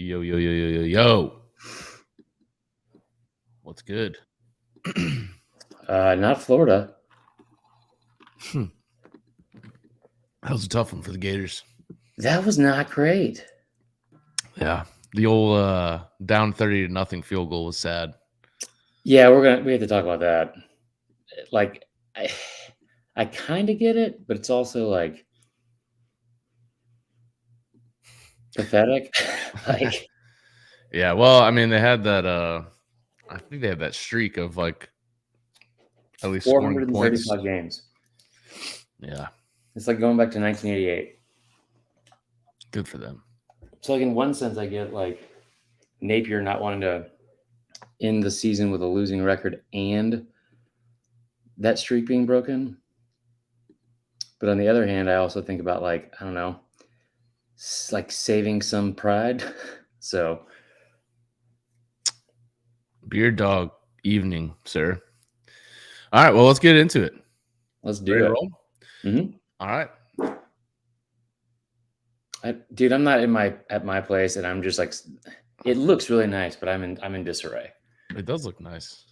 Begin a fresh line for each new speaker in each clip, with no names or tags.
Yo, yo, yo, yo, yo, yo. What's good?
Not Florida.
That was a tough one for the Gators.
That was not great.
Yeah. The old down 30-0 field goal was sad.
Yeah, we have to talk about that. Like, I kind of get it, but it's also like pathetic.
Yeah, well, I mean, they had that I think they had that streak of like at least scoring points.
435 games.
Yeah.
It's like going back to 1988.
Good for them.
So like in one sense, I get like Napier not wanting to end the season with a losing record and that streak being broken. But on the other hand, I also think about like, I don't know, like saving some pride. So
Beer dog evening, sir. All right, well, let's get into it.
Let's do
Ready
it.
to roll?
Mm-hmm.
All right.
Dude, I'm not at my place, and I'm just like, it looks really nice, but I'm in disarray.
It does look nice.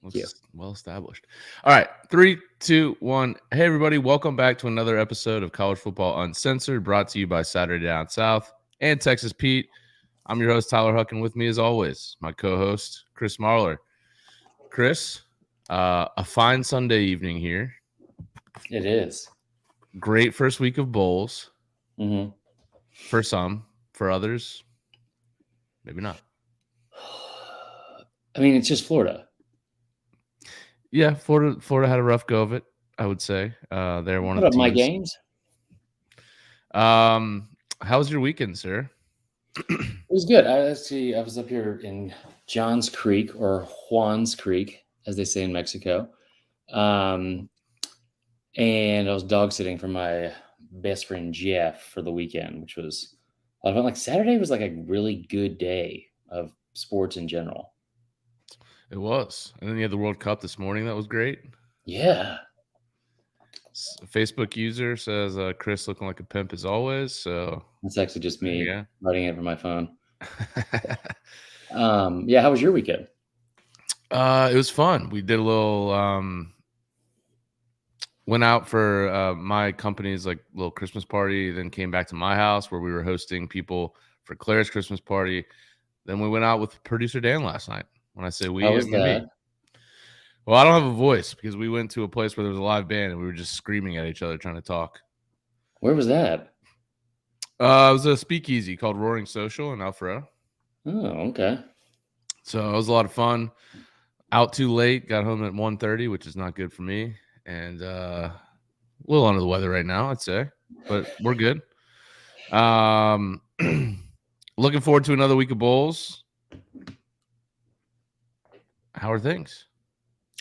Thank you.
Well established. All right, 3, 2, 1. Hey, everybody! Welcome back to another episode of College Football Uncensored, brought to you by Saturday Down South and Texas Pete. I'm your host Tyler Huck, and with me, as always, my co-host Chris Marler. Chris, a fine Sunday evening here.
It is.
Great first week of bowls.
Mm-hmm.
For some, for others, maybe not.
I mean, it's just Florida.
Yeah, Florida had a rough go of it, I would say. They're one of the teams.
My games?
How was your weekend, sir?
It was good. I was up here in Johns Creek, or Juan's Creek, as they say in Mexico. And I was dog sitting for my best friend Jeff for the weekend, which was a lot of fun. Like Saturday was like a really good day of sports in general.
It was. And then you had the World Cup this morning. That was great.
Yeah.
A Facebook user says Chris looking like a pimp as always. So
that's actually just me writing it from my phone. Yeah. How was your weekend?
It was fun. We did a little went out for my company's like little Christmas party, then came back to my house where we were hosting people for Claire's Christmas party. Then we went out with producer Dan last night. When I say we,
how was that?
Me. Well, I don't have a voice because we went to a place where there was a live band and we were just screaming at each other trying to talk.
Where was that?
It was a speakeasy called Roaring Social in Alpharetta.
Oh, okay.
So it was a lot of fun. Out too late, got home at 1:30, which is not good for me. And a little under the weather right now, I'd say. But we're good. Looking forward to another week of bowls. How are things?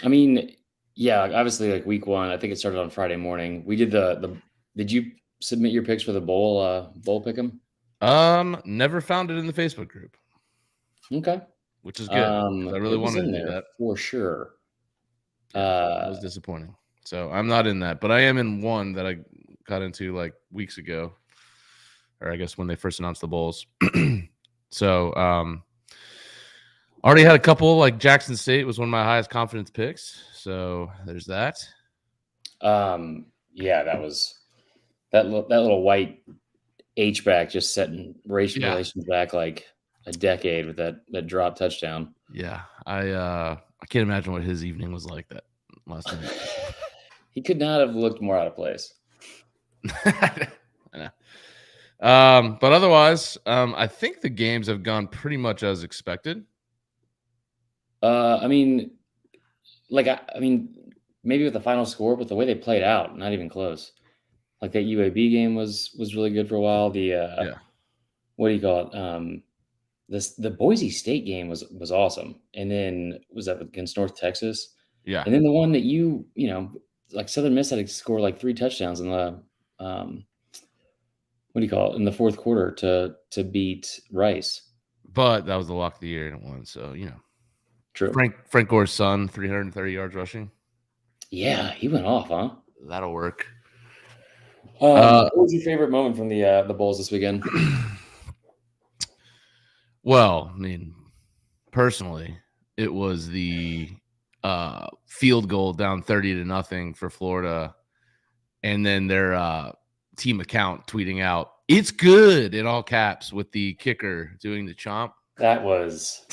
I mean, yeah, obviously like week one, I think it started on Friday morning. We did did you submit your picks for the bowl pick'em?
Never found it in the Facebook group.
Okay.
Which is good. I really wanted to do that.
For sure.
It was disappointing. So I'm not in that, but I am in one that I got into like weeks ago, or I guess when they first announced the bowls. So already had a couple, like Jackson State was one of my highest confidence picks. So there's that.
Yeah, that was that little white H-back just setting race relations back like a decade with that drop touchdown.
Yeah, I can't imagine what his evening was like that last night.
He could not have looked more out of place.
I know. But otherwise, I think the games have gone pretty much as expected.
I mean, maybe with the final score, but the way they played out, not even close. Like that UAB game was really good for a while. The what do you call it? The Boise State game was awesome, and then was that against North Texas?
Yeah,
and then the one that you know, like Southern Miss had to score like 3 touchdowns in the what do you call it, in the fourth quarter to beat Rice.
But that was the lock of the year and it won, so you know.
True.
Frank Gore's son, 330 yards rushing.
Yeah, he went off, huh?
That'll work.
What was your favorite moment from the bowls this weekend?
Well, I mean, personally, it was the field goal down 30-0 for Florida, and then their team account tweeting out, "It's good" in all caps with the kicker doing the chomp.
That was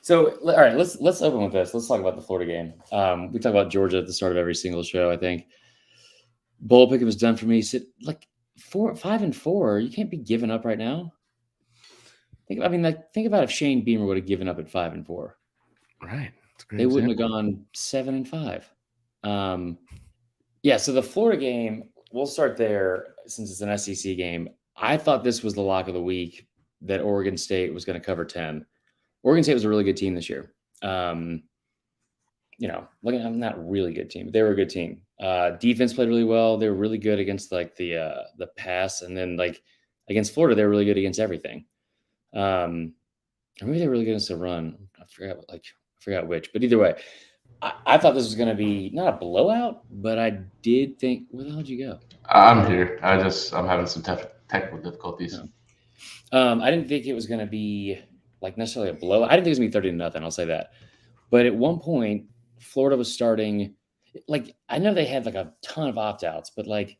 so. All right, let's open with this. Let's talk about the Florida game. We talk about Georgia at the start of every single show. I think bowl pick was done for me. Like 5-4. You can't be giving up right now. Think about if Shane Beamer would have given up at 5-4.
Right, that's a great
They wouldn't have
example.
gone 7-5. Yeah. So the Florida game, we'll start there since it's an SEC game. I thought this was the lock of the week that Oregon State was going to cover 10. Oregon State was a really good team this year. I'm not really good team, but they were a good team. Defense played really well. They were really good against like the pass, and then like against Florida, they were really good against everything. Or maybe they were really good against the run. I forgot which, but either way, I thought this was going to be not a blowout, but I did think, where the hell did you go?
I'm here. I'm having some technical difficulties.
I didn't think it was going to be like necessarily a blowout. I didn't think it was going to be 30-0. I'll say that. But at one point, Florida was starting. Like, I know they had like a ton of opt-outs, but like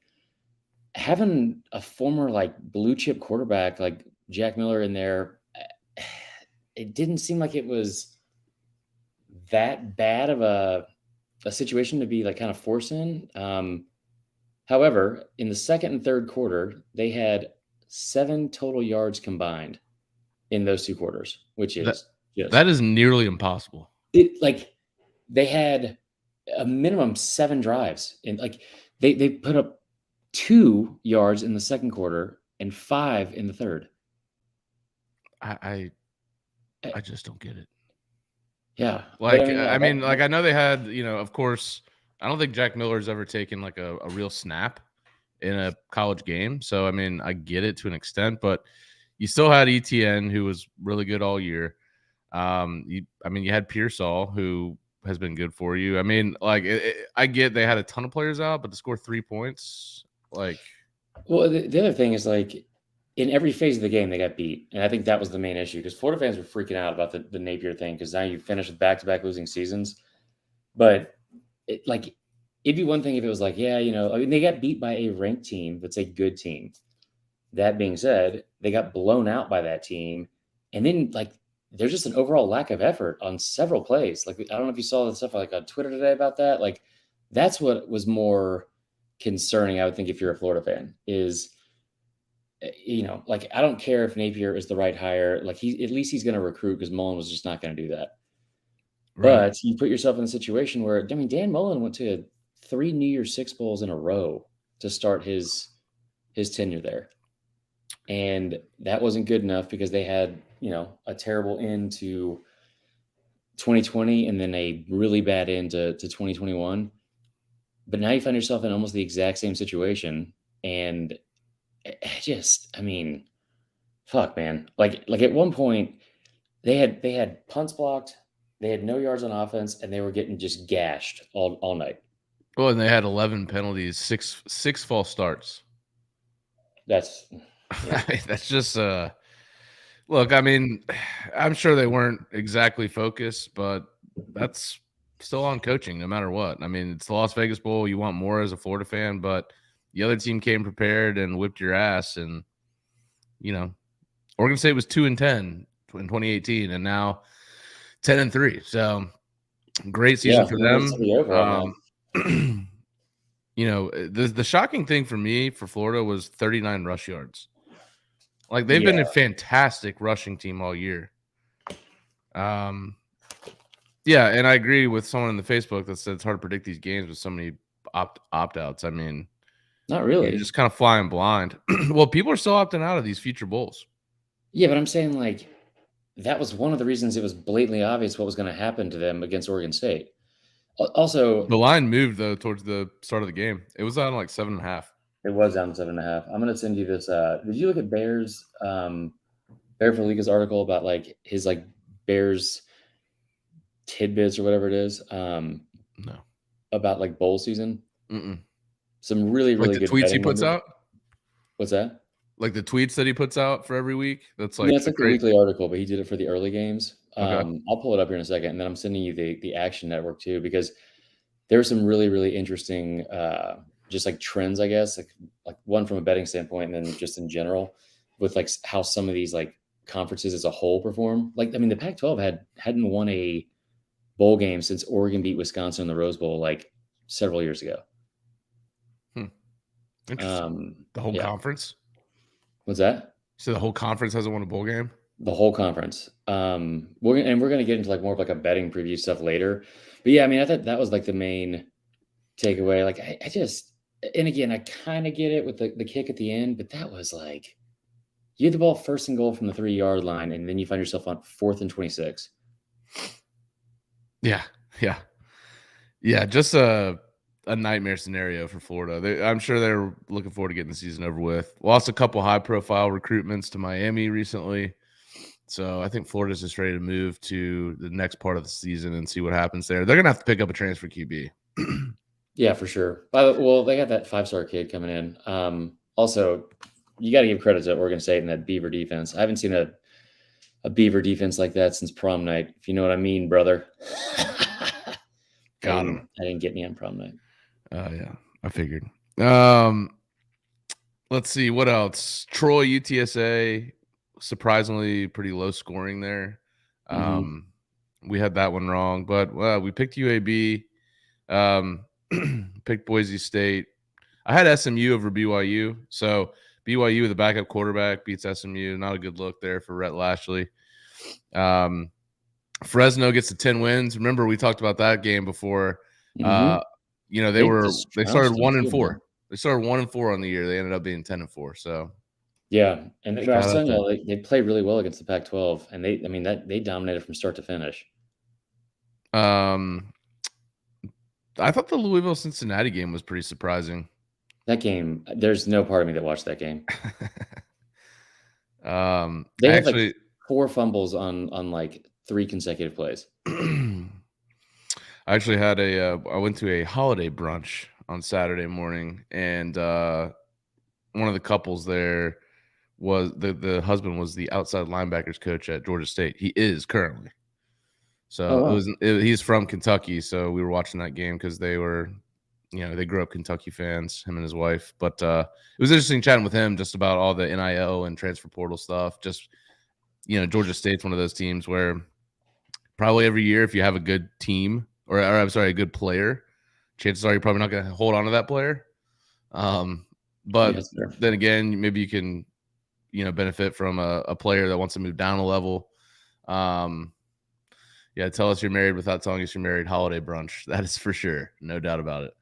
having a former like blue chip quarterback like Jack Miller in there, it didn't seem like it was that bad of a situation to be like kind of forced in. However, in the second and third quarter, they had 7 total yards combined in those 2 quarters, which is
that is nearly impossible.
They had a minimum 7 drives, and like they put up 2 yards in the second quarter and 5 in the third.
I just don't get it.
Yeah.
Like, I mean, like, I know they had, of course, I don't think Jack Miller's ever taken like a real snap in a college game. So, I mean, I get it to an extent, but you still had ETN, who was really good all year. You had Pearsall, who has been good for you. I mean, like, I get they had a ton of players out, but to score 3 points, like.
Well, the other thing is, like, in every phase of the game, they got beat. And I think that was the main issue because Florida fans were freaking out about the Napier thing because now you finish with back-to-back losing seasons. But, it'd be one thing if it was like, yeah, they got beat by a ranked team that's a good team. That being said, they got blown out by that team. And then, like, there's just an overall lack of effort on several plays. Like, I don't know if you saw the stuff like on Twitter today about that. Like, that's what was more concerning, I would think, if you're a Florida fan, is, like, I don't care if Napier is the right hire. Like, at least he's going to recruit because Mullen was just not going to do that. Right. But you put yourself in a situation where, I mean, Dan Mullen went to 3 New Year's Six Bowls in a row to start his tenure there. And that wasn't good enough because they had, a terrible end to 2020 and then a really bad end to 2021. But now you find yourself in almost the exact same situation. And fuck, man. Like at one point they had punts blocked, they had no yards on offense, and they were getting just gashed all night.
Well, and they had 11 penalties, six false starts.
That's
just look, I mean, I'm sure they weren't exactly focused, but that's still on coaching no matter what. I mean, it's the Las Vegas Bowl. You want more as a Florida fan, but the other team came prepared and whipped your ass. And, Oregon State was 2-10 in 2018 and now 10-3. So great season for them. The shocking thing for me for Florida was 39 rush yards. Like, they've been a fantastic rushing team all year. And I agree with someone in the Facebook that said it's hard to predict these games with so many opt-outs. I mean,
not really.
You're just kind of flying blind. Well, people are still opting out of these future bowls.
Yeah, but I'm saying, like, that was one of the reasons it was blatantly obvious what was going to happen to them against Oregon State. Also,
the line moved, though, towards the start of the game. It was down like 7.5.
It was down 7.5. I'm going to send you this. Did you look at Bears, Bear Felica's article about like his like Bears tidbits or whatever it is?
No.
About like bowl season.
Mm-mm.
Some really, really
like the
good
tweets he puts out.
What's that?
Like the tweets that he puts out for every week? That's like
Yeah, it's
the
like the
great.
weekly article, but he did it for the early games.
Okay.
I'll pull it up here in a second, and then I'm sending you the Action Network too, because there were some really, really interesting just like trends, I guess, like one from a betting standpoint, and then just in general with like how some of these like conferences as a whole perform. Like, I mean, the Pac-12 hadn't won a bowl game since Oregon beat Wisconsin in the Rose Bowl like several years ago.
Interesting. The whole
Yeah.
conference?
What's that?
So the whole conference hasn't won a bowl game?
The whole conference. We're gonna get into like more of like a betting preview stuff later. But yeah, I mean, I thought that was like the main takeaway. Like I just, and again, I kind of get it with the kick at the end, but that was like you had the ball first and goal from the 3-yard line, and then you find yourself on 4th and 26.
Yeah. Yeah, just a nightmare scenario for Florida. I'm sure they're looking forward to getting the season over with. Lost a couple high-profile recruitments to Miami recently. So I think Florida's just ready to move to the next part of the season and see what happens there. They're going to have to pick up a transfer QB.
Yeah, for sure. Well, they got that 5-star kid coming in. Also, you got to give credit to Oregon State and that Beaver defense. I haven't seen a Beaver defense like that since prom night, if you know what I mean, brother.
Got him.
I didn't get me on prom night.
Yeah, I figured. Let's see what else. Troy UTSA, surprisingly pretty low scoring there. We had that one wrong, but we picked UAB. Picked Boise State. I had SMU over BYU, so BYU, the backup quarterback, beats SMU. Not a good look there for Rhett Lashley. Fresno gets to 10 wins. Remember, we talked about that game before. You know, they started 1-4. They started 1-4 on the year. They ended up being 10-4. So
yeah, and I was telling you, they played really well against the Pac-12, and they dominated from start to finish.
I thought the Louisville-Cincinnati game was pretty surprising.
That game, there's no part of me that watched that game.
They
had like 4 fumbles on like 3 consecutive plays.
I actually had I went to a holiday brunch on Saturday morning, and one of the couples there was the husband was the outside linebackers coach at Georgia State. He is currently. So he's from Kentucky. So we were watching that game because they were, they grew up Kentucky fans, him and his wife. But it was interesting chatting with him just about all the NIL and transfer portal stuff. Just, Georgia State's one of those teams where probably every year, if you have a good team or I'm sorry, a good player, chances are you're probably not going to hold on to that player. But then again, maybe you can, benefit from a player that wants to move down a level. Yeah, tell us you're married without telling us you're married. Holiday brunch. That is for sure. No doubt about it.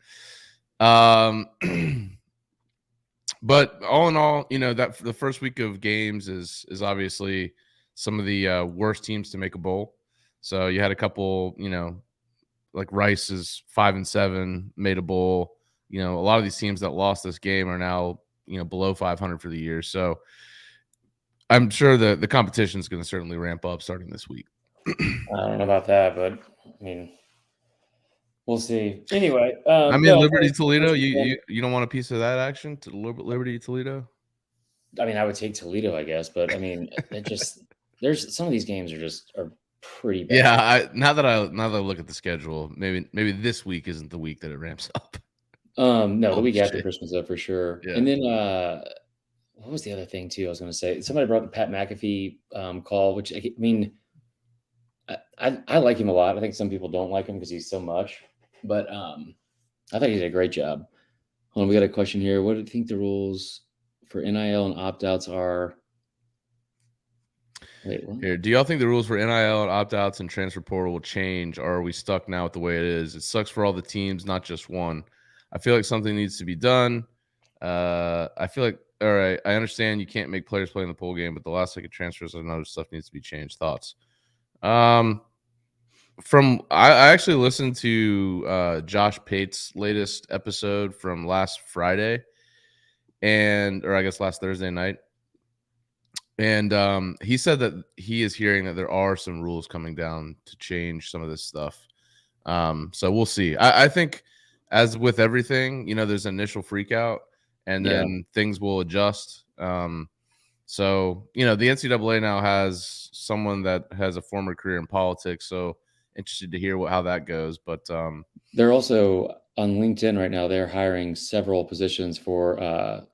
But all in all, that the first week of games is obviously some of the worst teams to make a bowl. So you had a couple, like Rice is 5-7, made a bowl. A lot of these teams that lost this game are now, below 500 for the year. So I'm sure the competition is going to certainly ramp up starting this week.
I don't know about that, but I mean, we'll see. Anyway,
Liberty Toledo. You don't want a piece of that action to Liberty Toledo?
I mean, I would take Toledo, I guess, but I mean, there's some of these games are pretty bad.
Yeah, now that I look at the schedule, maybe this week isn't the week that it ramps up.
No, the week after Christmas, though, for sure.
Yeah.
And then what was the other thing too? I was going to say somebody brought the Pat McAfee call, which I mean. I like him a lot. I think some people don't like him because he's so much, but I thought he did a great job. Hold on, we got a question here. What do you think the rules for NIL and opt-outs are? Wait, what?
Here, do y'all think the rules for NIL and opt-outs and transfer portal will change, or are we stuck now with the way it is? It sucks for all the teams, not just one. I feel like something needs to be done. I feel like, all right, I understand you can't make players play in the pool game, but the last second transfers and other stuff needs to be changed. Thoughts? I actually listened to Josh Pate's latest episode from last Friday, or I guess last Thursday night, and he said that he is hearing that there are some rules coming down to change some of this stuff. So we'll see. I think, as with everything, there's an initial freak out, and then things will adjust. So, the NCAA now has someone that has a former career in politics. So interested to hear how that goes. But
they're also on LinkedIn right now. They're hiring several positions for what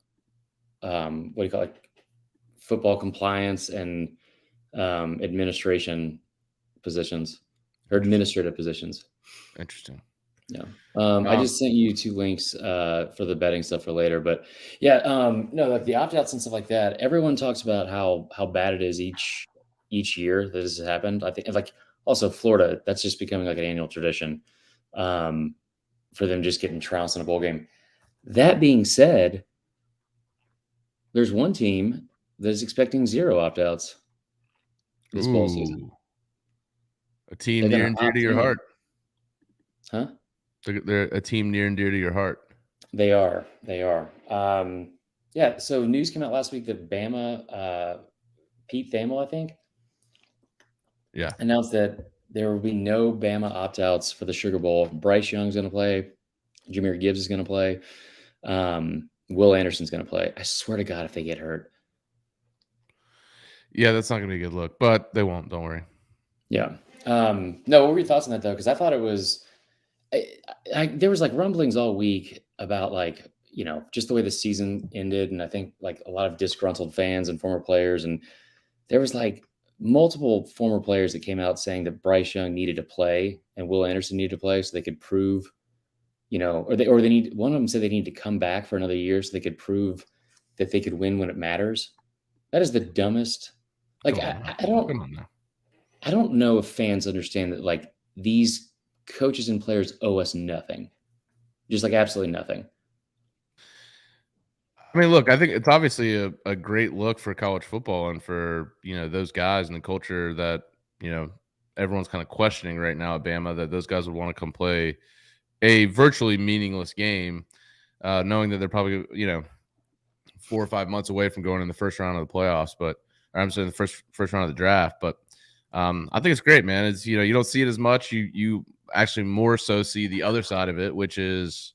do you call it? Football compliance and administration positions or administrative positions.
Interesting.
Yeah. I just sent you 2 links for the betting stuff for later, but yeah, no, like the opt-outs and stuff like that. Everyone talks about how bad it is each year that this has happened. I think like also Florida, that's just becoming like an annual tradition for them just getting trounced in a bowl game. That being said, there's one team that is expecting 0 opt-outs this bowl season.
A team
They've got
near
a
and dear
hot
to your
team.
heart.
Huh?
They're a team near and dear to your heart.
They are. They are. Yeah. So news came out last week that Bama, Pete Thamel, I think,
Yeah.
announced that there will be no Bama opt-outs for the Sugar Bowl. Bryce Young's going to play. Jahmyr Gibbs is going to play. Will Anderson's going to play. I swear to God, if they get hurt.
Yeah, that's not going to be a good look, but they won't. Don't worry.
Yeah. No, what were your thoughts on that though? Because I thought it was. There was like rumblings all week about like just the way the season ended, and I think like a lot of disgruntled fans and former players, and there was like multiple former players that came out saying that Bryce Young needed to play and Will Anderson needed to play so they could prove, or they need one of them said they need to come back for another year so they could prove that they could win when it matters. That is the dumbest. Like
Come on now.
I don't know if fans understand that like these coaches and players owe us nothing. Just like absolutely nothing.
I mean, look, I think it's obviously a great look for college football and for, those guys and the culture that, everyone's kind of questioning right now at Bama, that those guys would want to come play a virtually meaningless game, knowing that they're probably, 4 or 5 months away from going in the first round of the playoffs, or I'm saying the first round of the draft. But I think it's great, man. It's, you don't see it as much. You actually more so see the other side of it, which is,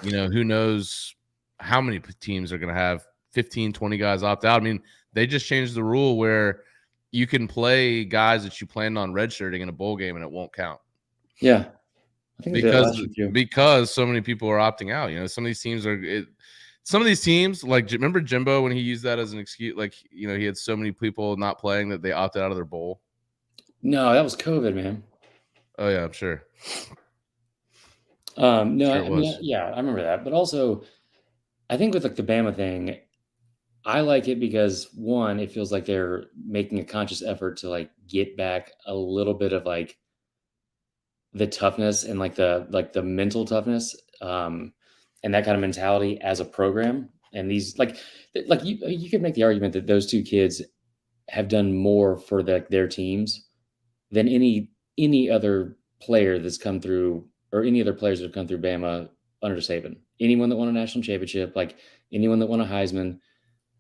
who knows how many teams are going to have 15, 20 guys opt out. I mean, they just changed the rule where you can play guys that you planned on redshirting in a bowl game and it won't count.
Yeah. I think
because so many people are opting out. Some of these teams like, remember Jimbo when he used that as an excuse? Like, he had so many people not playing that they opted out of their bowl.
No, that was COVID, man.
Oh yeah, I'm sure.
No,
sure
I mean, yeah, I remember that. But also, I think with like the Bama thing, I like it because one, it feels like they're making a conscious effort to like get back a little bit of like the toughness and like the mental toughness, and that kind of mentality as a program. And these like you could make the argument that those 2 kids have done more for their teams than any other player that's come through or any other players that have come through Bama under Saban. Anyone that won a national championship, like anyone that won a Heisman.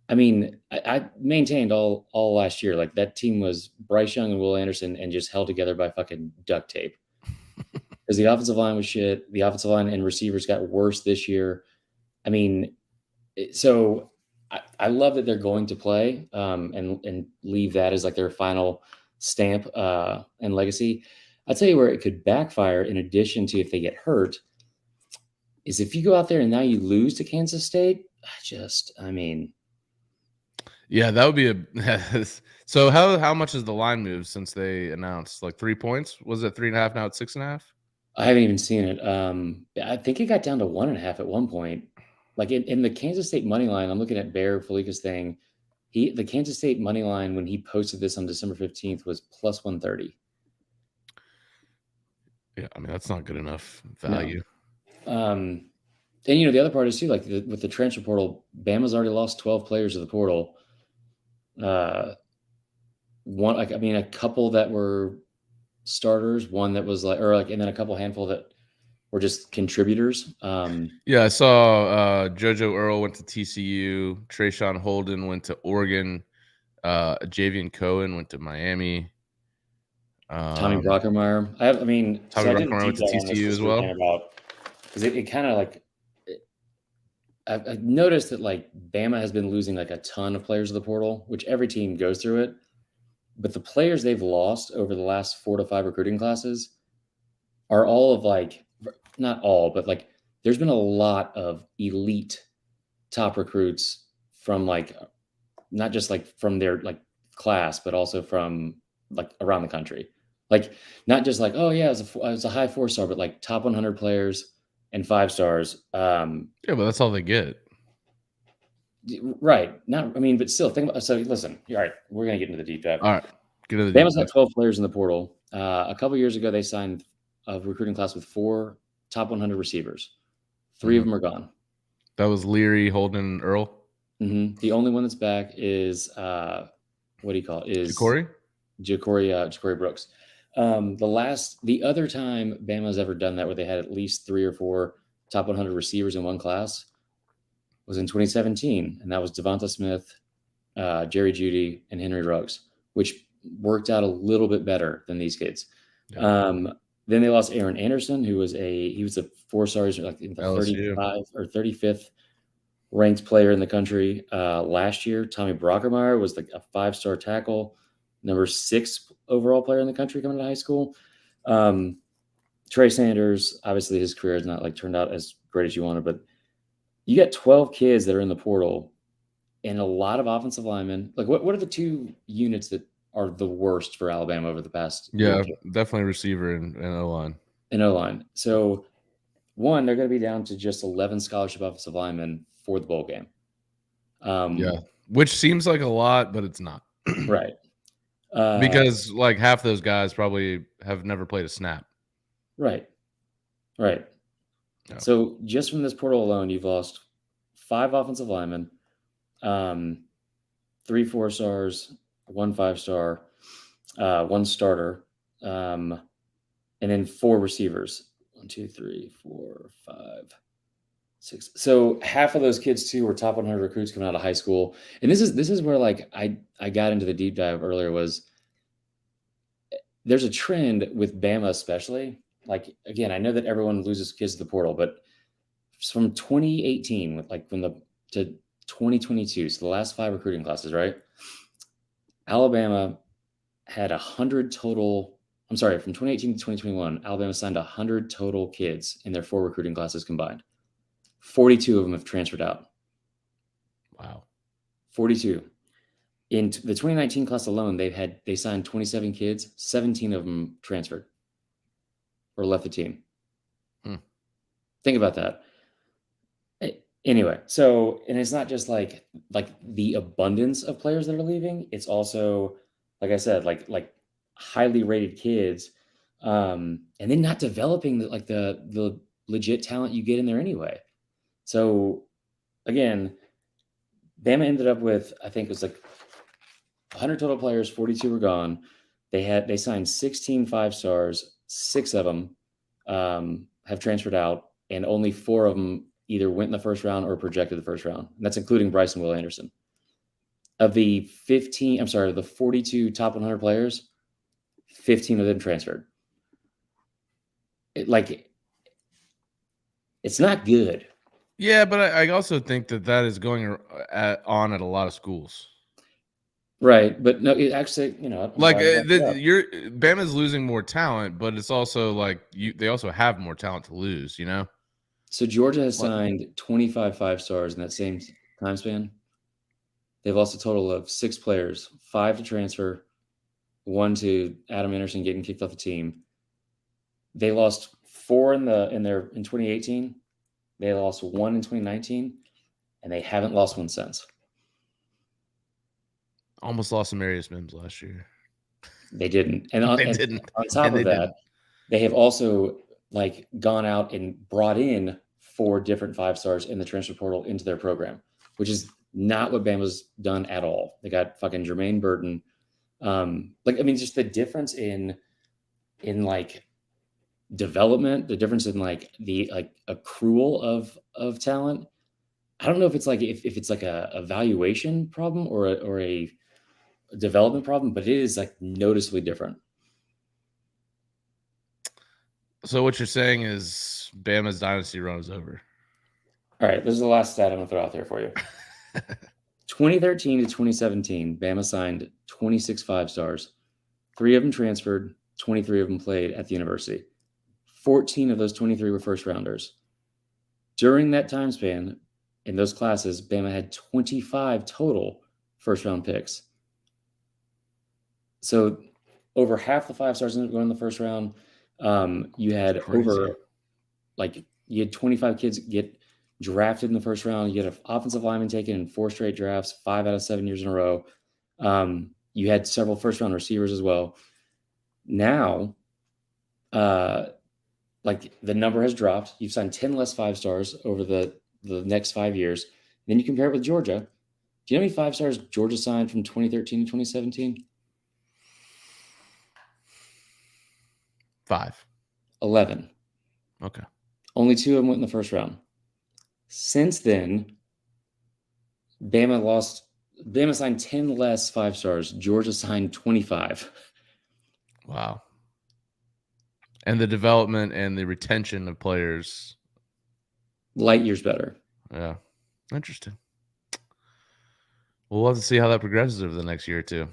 I mean, I maintained all last year, like that team was Bryce Young and Will Anderson and just held together by fucking duct tape. Because the offensive line was shit. The offensive line and receivers got worse this year. I mean, so I love that they're going to play and leave that as like their final stamp and legacy. I'll tell you where it could backfire in addition to if they get hurt is if you go out there and now you lose to Kansas State.
Yeah, that would be a so how much has the line moved since they announced? Like 3 points? Was it 3.5? Now it's 6.5?
I haven't even seen it. I think it got down to 1.5 at one point. Like in the Kansas State money line, I'm looking at Bear Felika's thing. The Kansas State money line when he posted this on December 15th was plus 130.
Yeah, I mean that's not good enough value.
No. And the other part is too, like with the transfer portal, Bama's already lost 12 players to the portal. A couple that were starters, one that was and then a couple handful that were just contributors.
Yeah, I saw JoJo Earl went to TCU, Trayshawn Holden went to Oregon, Javian Cohen went to Miami.
Tommy Brockermeyer.
Tommy Brockermeyer went to TCU as well.
Because it kind of like I've noticed that like Bama has been losing like a ton of players to the portal, which every team goes through it. But the players they've lost over the last 4 to 5 recruiting classes are all of like, not all, but like there's been a lot of elite top recruits from like not just like from their like class, but also from like around the country. Like not just like, oh yeah, it was a high 4-star, but like top 100 players and 5 stars.
Yeah, but that's all they get.
Right. Not, I mean, but still think about, so listen, all right, we're going to get into the deep dive.
All right, get into the
Bama's
deep
got 12 players in the portal. A couple years ago, they signed a recruiting class with 4 top 100 receivers. 3 of them are gone.
That was Leary, Holden, Earl.
The only one that's back is what do you call it? Is Ja'Cory Brooks. The other time Bama's ever done that, where they had at least 3 or 4 top 100 receivers in one class, was in 2017, and that was Devonta Smith, Jerry Jeudy, and Henry Ruggs, which worked out a little bit better than these kids. Yeah. Then they lost Aaron Anderson, who was a 4-star, like in the LSU. 35 or 35th ranked player in the country last year. Tommy Brockermeyer was like a 5-star tackle, number 6 overall player in the country coming to high school. Trey Sanders, obviously his career has not like turned out as great as you wanted, but you got 12 kids that are in the portal and a lot of offensive linemen. Like what are the 2 units that are the worst for Alabama over the past
year? Definitely receiver and O-line.
And O-line. So one, they're going to be down to just 11 scholarship offensive linemen for the bowl game.
Which seems like a lot, but it's not.
Right.
Because like half those guys probably have never played a snap.
Right. Yeah. So just from this portal alone, you've lost 5 offensive linemen, 3 4-stars, 1 5-star, 1 starter, and then 4 receivers. 1, 2, 3, 4, 5, 6. So half of those kids too were top 100 recruits coming out of high school. And this is where like I got into the deep dive earlier. Was there's a trend with Bama, especially. Like again, I know that everyone loses kids to the portal, but from 2018, to 2022, so the last 5 recruiting classes, right? Alabama had 100 total. I'm sorry, from 2018 to 2021, Alabama signed 100 total kids in their 4 recruiting classes combined. 42 of them have transferred out.
Wow.
42. In the 2019 class alone, they signed 27 kids. 17 of them transferred or left the team. Think about that. Anyway, so, and it's not just like the abundance of players that are leaving. It's also, like I said, like highly rated kids, and then not developing the legit talent you get in there anyway. So again, Bama ended up with, I think it was like 100 total players, 42 were gone. They signed 16 5-stars, 6 of them have transferred out, and only 4 of them either went in the first round or projected the first round. And that's including Bryson Will Anderson. Of the 42 top 100 players, 15 of them transferred. It's not good.
Yeah, but I also think that is going on at a lot of schools.
Right, but no, it actually,
like Bama's losing more talent, but it's also like they also have more talent to lose,
So Georgia has signed 25 5-stars in that same time span. They've lost a total of 6 players, 5 to transfer, 1 to Adam Anderson getting kicked off the team. They lost 4 in 2018. They lost 1 in 2019, and they haven't lost one since.
Almost lost Amarius Mims last year.
They didn't. And on top of that, they have also gone out and brought in 4 different 5-stars in the transfer portal into their program, which is not what Bama's done at all. They got fucking Jermaine Burton. Just the difference in development, the difference in the accrual of talent. I don't know if it's if it's a evaluation problem or a development problem, but it is noticeably different.
So what you're saying is Bama's dynasty run is over.
All right, this is the last stat I'm going to throw out there for you. 2013 to 2017, Bama signed 26 5-stars. 3 of them transferred, 23 of them played at the university. 14 of those 23 were first-rounders. During that time span, in those classes, Bama had 25 total first-round picks. So over half the 5-stars ended up going in the first round. You had over, you had 25 kids get drafted in the first round. You had an offensive lineman taken in 4 straight drafts, 5 out of 7 years in a row. You had several first-round receivers as well. Now, like the number has dropped. You've signed 10 less 5-stars over the next 5 years. Then you compare it with Georgia. Do you know how many 5-stars Georgia signed from 2013 to 2017?
5.
11.
Okay.
Only 2 of them went in the first round. Since then, Bama signed 10 less 5-stars. Georgia signed 25.
Wow. And the development and the retention of players.
Light years better.
Yeah. Interesting. We'll have to see how that progresses over the next year or two.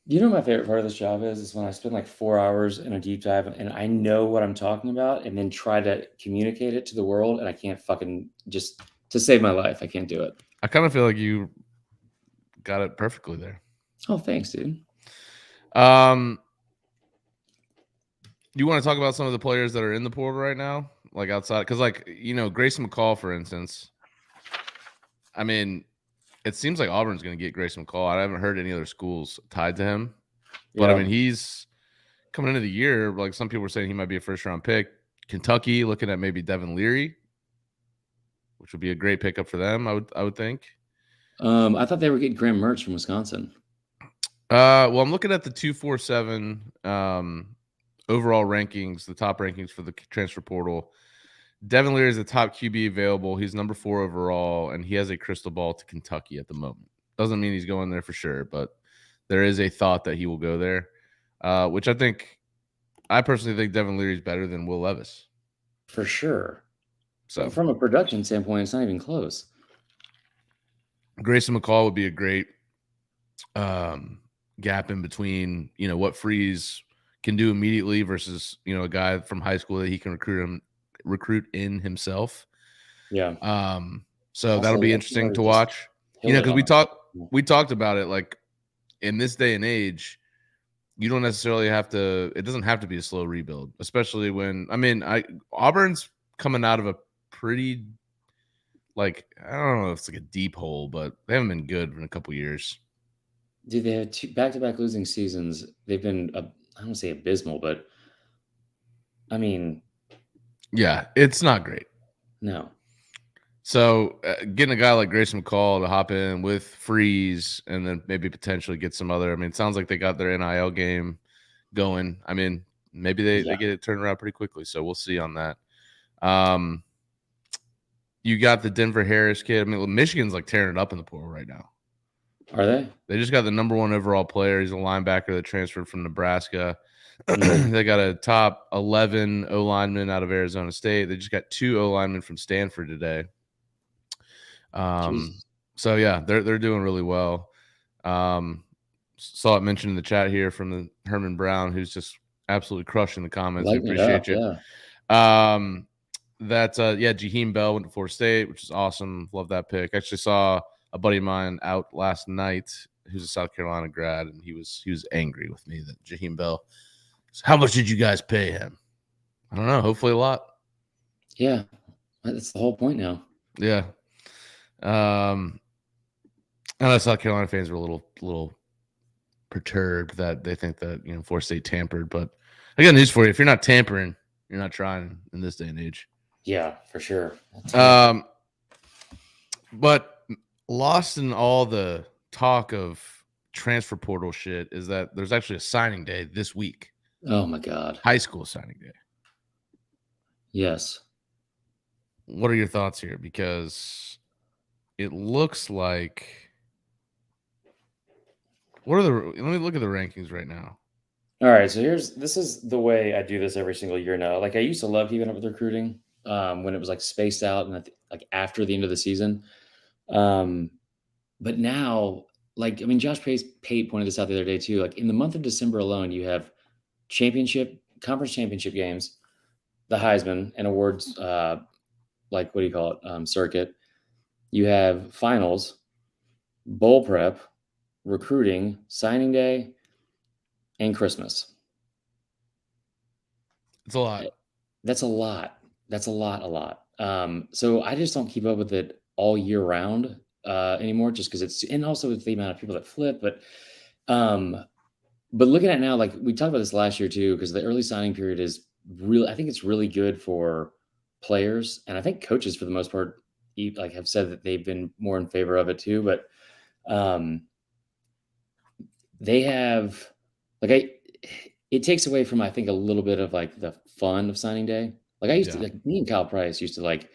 You know what my favorite part of this job is when I spend like 4 hours in a deep dive and I know what I'm talking about and then try to communicate it to the world and I can't fucking just to save my life. I can't do it.
I kind of feel like you got it perfectly there.
Oh, thanks, dude.
You want to talk about some of the players that are in the portal right now, like outside? Because, like, you know, Grayson McCall, for instance. I mean, it seems like Auburn's going to get Grayson McCall. I haven't heard any other schools tied to him. But, I mean, he's coming into the year, like some people were saying he might be a first-round pick. Kentucky looking at maybe Devin Leary, which would be a great pickup for them, I would think.
I thought they were getting Graham Mertz from Wisconsin.
Well, I'm looking at the 247 overall rankings, the top rankings for the transfer portal. Devin Leary is the top QB available. He's number 4 overall, and he has a crystal ball to Kentucky at the moment. Doesn't mean he's going there for sure, but there is a thought that he will go there, which I personally think Devin Leary is better than Will Levis.
For sure.
So
from a production standpoint, it's not even close.
Grayson McCall would be a great gap in between, you know, what Freeze can do immediately versus, you know, a guy from high school that he can recruit in himself.
Yeah.
So
Also,
that'll be interesting to watch. You know, because we talked about it, like in this day and age, you don't necessarily have to. It doesn't have to be a slow rebuild, especially when Auburn's coming out of a pretty, like, I don't know if it's like a deep hole, but they haven't been good in a couple years.
Dude, they had 2 back-to-back losing seasons. They've been, I don't want to say abysmal, but I mean,
yeah, it's not great.
No.
So getting a guy like Grayson McCall to hop in with Freeze and then maybe potentially get some other. I mean, it sounds like they got their NIL game going. I mean, maybe they get it turned around pretty quickly. So we'll see on that. You got the Denver Harris kid. I mean, Michigan's like tearing it up in the portal right now.
Are they?
They just got the number 1 overall player. He's a linebacker that transferred from Nebraska. They got a top 11 O lineman out of Arizona State. They just got 2 O linemen from Stanford today. So yeah, they're doing really well. Saw it mentioned in the chat here from the Herman Brown, who's just absolutely crushing the comments. We appreciate you.
Yeah.
Jaheim Bell went to Florida State, which is awesome. Love that pick. I actually saw a buddy of mine out last night who's a South Carolina grad, and he was angry with me that Jaheim Bell. How much did you guys pay him? I don't know. Hopefully a lot.
Yeah, that's the whole point now.
Yeah. I know South Carolina fans were a little perturbed that they think that, you know, Florida State tampered, but I got news for you. If you're not tampering, you're not trying in this day and age.
Yeah, for sure.
But lost in all the talk of transfer portal shit is that there's actually a signing day this week.
Oh my God.
High school signing day.
Yes.
What are your thoughts here? Because it looks like let me look at the rankings right now.
All right, so this is the way I do this every single year now. Like, I used to love keeping up with recruiting, when it was like spaced out and like after the end of the season. But now, like, I mean, Josh Pate pointed this out the other day too. Like in the month of December alone, you have conference championship games, the Heisman and awards, like what do you call it, circuit. You have finals, bowl prep, recruiting, signing day, and Christmas.
It's a lot.
That's a lot. That's a lot. So I just don't keep up with it all year round anymore, just because it's, and also with the amount of people that flip. But looking at it now, like we talked about this last year too, because the early signing period is really, I think it's really good for players, and I think coaches for the most part, like have said that they've been more in favor of it too. But um, they have, like it takes away from, I think, a little bit of like the fun of signing day. Like I used to, like me and Kyle Price used to like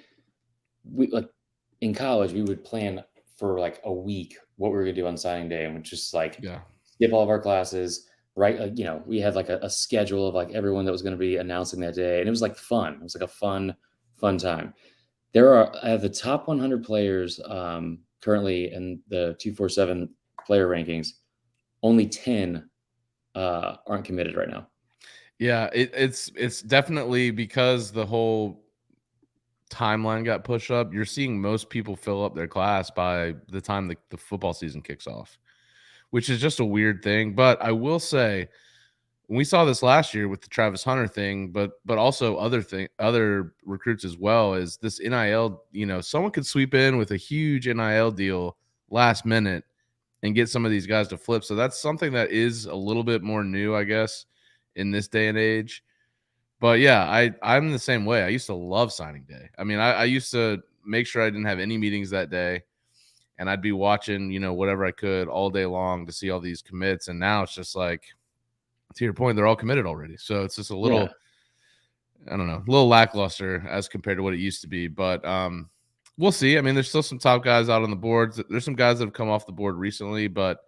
in college we would plan for like a week what we were gonna do on signing day, and would just like skip all of our classes, right? Like, we had like a schedule of like everyone that was going to be announcing that day, and it was like fun. It was like a fun time. I have the top 100 players currently in the 247 player rankings. Only 10 aren't committed right now.
Yeah, it's definitely because the whole timeline got pushed up. You're seeing most people fill up their class by the time the football season kicks off, which is just a weird thing. But I will say, we saw this last year with the Travis Hunter thing, but also other recruits as well, is this NIL, someone could sweep in with a huge NIL deal last minute and get some of these guys to flip. So that's something that is a little bit more new, I guess, in this day and age. But yeah, I'm the same way. I used to love signing day. I mean, I used to make sure I didn't have any meetings that day, and I'd be watching, whatever I could all day long to see all these commits. And now it's just like, to your point, they're all committed already. So it's just a little, I don't know, a little lackluster as compared to what it used to be. But we'll see. I mean, there's still some top guys out on the boards. There's some guys that have come off the board recently, but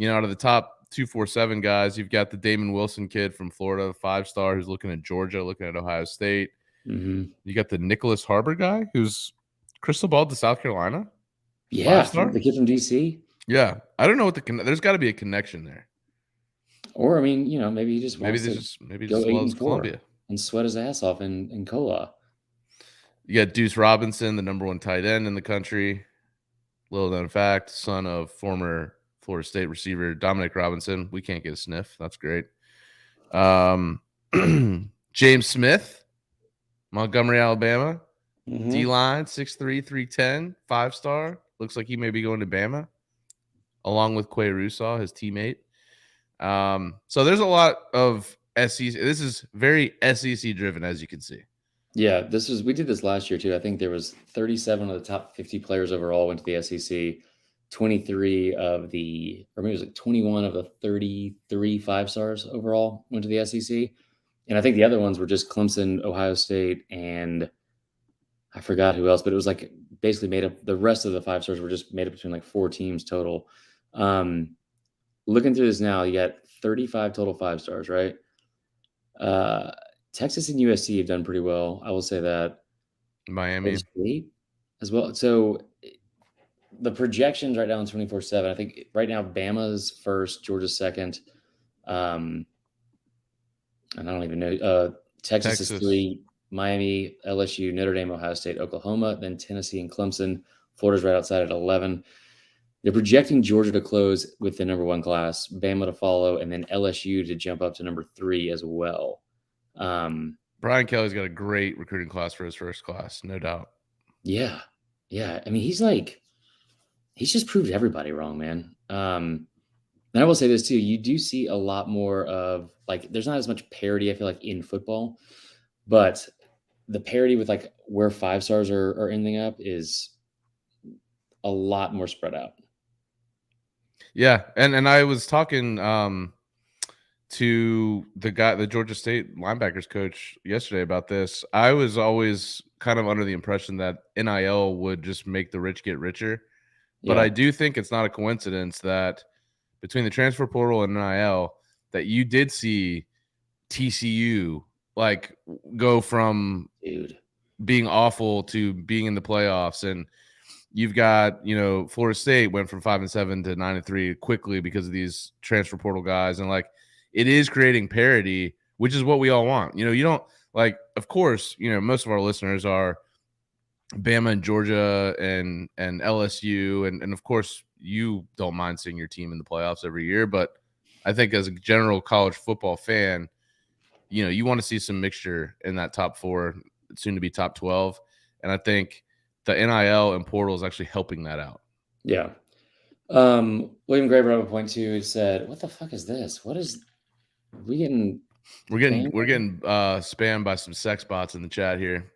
out of the top 247 guys, you've got the Damon Wilson kid from Florida, 5-star, who's looking at Georgia, looking at Ohio State.
Mm-hmm.
You got the Nicholas Harbor guy, who's crystal balled to South Carolina.
Yeah,
5-star?
the kid from DC.
Yeah, I don't know what there's got to be a connection there.
Or I mean, maybe he just wants to go 8-4
Columbia
and sweat his ass off in Cola.
You got Deuce Robinson, the number 1 tight end in the country. Little known fact, son of former Florida State receiver Dominic Robinson. We can't get a sniff. That's great. James Smith, Montgomery, Alabama.
Mm-hmm.
D-line, 6'3", 310, 5-star. Looks like he may be going to Bama, along with Quay Russaw, his teammate. So there's a lot of SEC. This is very SEC driven, as you can see.
Yeah, we did this last year too. I think there was 37 of the top 50 players overall went to the SEC. 23 of the, or maybe it was like 21 of the 33 5-stars overall went to the SEC. And I think the other ones were just Clemson, Ohio State, and I forgot who else, but it was like basically made up, the rest of the 5-stars were just made up between like 4 teams total. Looking through this now, you got 35 total 5-stars, right? Texas and USC have done pretty well. I will say that.
Miami
State as well. So the projections right now in 24/7, I think right now Bama's first, Georgia's second. And I don't even know. Texas is 3, Miami, LSU, Notre Dame, Ohio State, Oklahoma, then Tennessee and Clemson. Florida's right outside at 11. They're projecting Georgia to close with the number 1 class, Bama to follow, and then LSU to jump up to number 3 as well.
Brian Kelly's got a great recruiting class for his first class, no doubt.
Yeah. I mean, he's just proved everybody wrong, man. And I will say this too: you do see a lot more of like, there's not as much parity, I feel like, in football, but the parity with like where 5-stars are ending up is a lot more spread out.
Yeah, and I was talking to the Georgia State linebackers coach yesterday about this. I was always kind of under the impression that NIL would just make the rich get richer. But I do think it's not a coincidence that between the transfer portal and NIL that you did see TCU like go from being awful to being in the playoffs. And you've got, Florida State went from 5-7 to 9-3 quickly because of these transfer portal guys. And like, it is creating parity, which is what we all want. You don't like, of course, most of our listeners are Bama and Georgia and LSU. And of course, you don't mind seeing your team in the playoffs every year. But I think as a general college football fan, you want to see some mixture in that top 4, soon to be top 12. And I think the NIL and portal is actually helping that out.
Yeah. William Gray brought up a point too. He said, "What the fuck is this? What is we getting?
We're getting spammed by some sex bots in the chat here.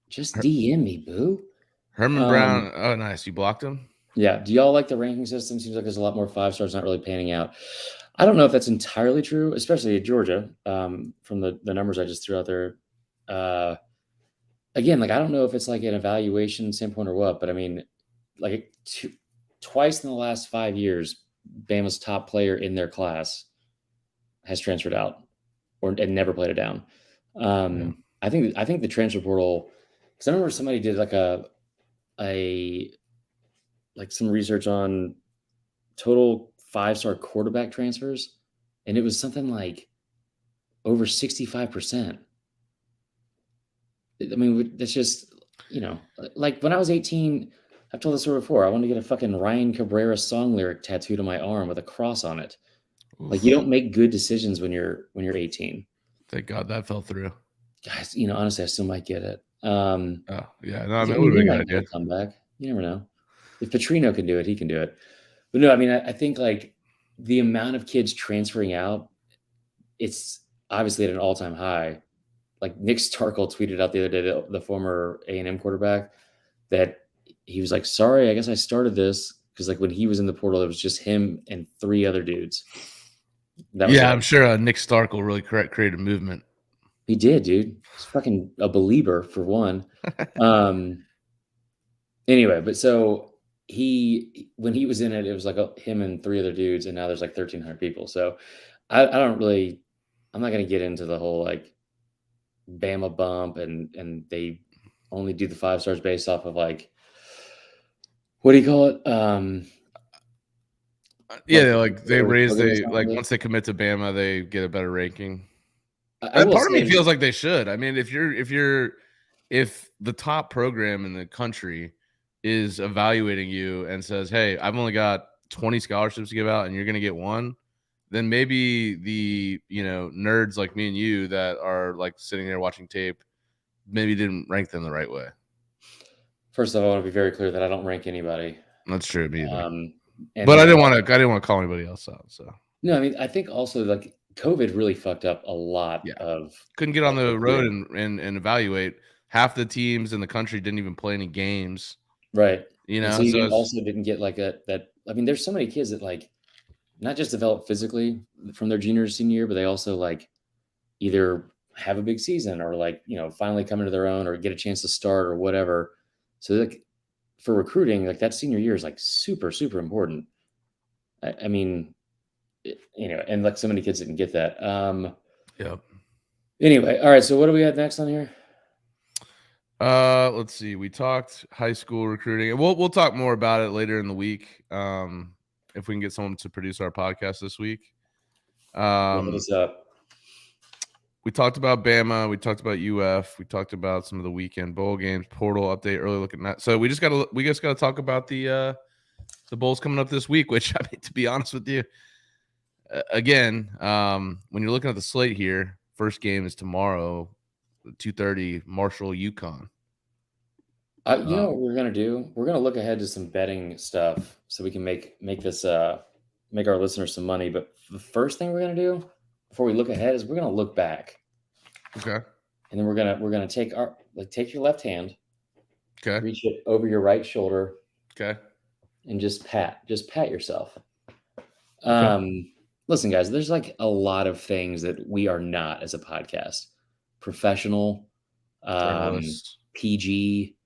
Just DM me, boo."
Herman Brown. Oh, nice. You blocked him?
Yeah. Do y'all like the ranking system? Seems like there's a lot more 5 stars not really panning out. I don't know if that's entirely true, especially at Georgia. From the numbers I just threw out there. Again, like I don't know if it's like an evaluation standpoint or what, but I mean, like twice in the last 5 years, Bama's top player in their class has transferred out and never played it down. I think the transfer portal, because I remember somebody did like some research on total 5-star quarterback transfers, and it was something like over 65%. I mean, that's just, like when I was 18, I've told this story before, I wanted to get a fucking Ryan Cabrera song lyric tattooed on my arm with a cross on it. Oof. Like, you don't make good decisions when you're 18.
Thank God that fell through.
Guys, honestly, I still might get it.
Oh, yeah. No, I mean, it would have been a good idea.
Come back. You never know. If Petrino can do it, he can do it. But no, I mean, I think like the amount of kids transferring out, it's obviously at an all-time high. Like Nick Starkel tweeted out the other day, the former A&M quarterback, that he was like, "Sorry, I guess I started this," because like when he was in the portal, it was just him and 3 other dudes.
I'm sure Nick Starkel really created a movement.
He did, dude. He's fucking a believer for one. Anyway, but so when he was in it, it was like him and 3 other dudes, and now there's like 1,300 people. So I'm not going to get into the whole like Bama bump and they only do the 5 stars based off of like, what do you call it?
They raise once they commit to Bama, they get a better ranking. Part of me feels like they should. I mean, if the top program in the country is evaluating you and says, "Hey, I've only got 20 scholarships to give out, and you're going to get 1," then maybe the nerds like me and you that are like sitting there watching tape maybe didn't rank them the right way.
First of all, I want to be very clear that I don't rank anybody.
That's true, me either. But I didn't want to call anybody else out. So
no, I mean, I think also like COVID really fucked up a lot of.
Couldn't get on the road and evaluate. Half the teams in the country didn't even play any games.
Right. So you also didn't get like that. I mean, there's so many kids that like not just develop physically from their junior or senior year, but they also like either have a big season or like, finally come into their own or get a chance to start or whatever. So like for recruiting, like that senior year is like super, super important. I mean, and like so many kids didn't get that.
Yep.
Anyway. All right. So what do we have next on here?
Let's see. We talked high school recruiting, and we'll talk more about it later in the week. If we can get someone to produce our podcast this week.
What's up?
We talked about Bama. We talked about UF. We talked about some of the weekend bowl games, portal update, early look at that. So we just got to talk about the bowls coming up this week. Which, I mean, to be honest with you, again, when you're looking at the slate here, first game is tomorrow, 2:30, Marshall, UConn.
You know what we're gonna do? We're gonna look ahead to some betting stuff so we can make this make our listeners some money. But the first thing we're gonna do before we look ahead is we're gonna look back.
Okay.
And then we're gonna take your left hand.
Okay.
Reach it over your right shoulder.
Okay.
And just pat yourself. Okay. Listen, guys, there's like a lot of things that we are not as a podcast. Professional, PG,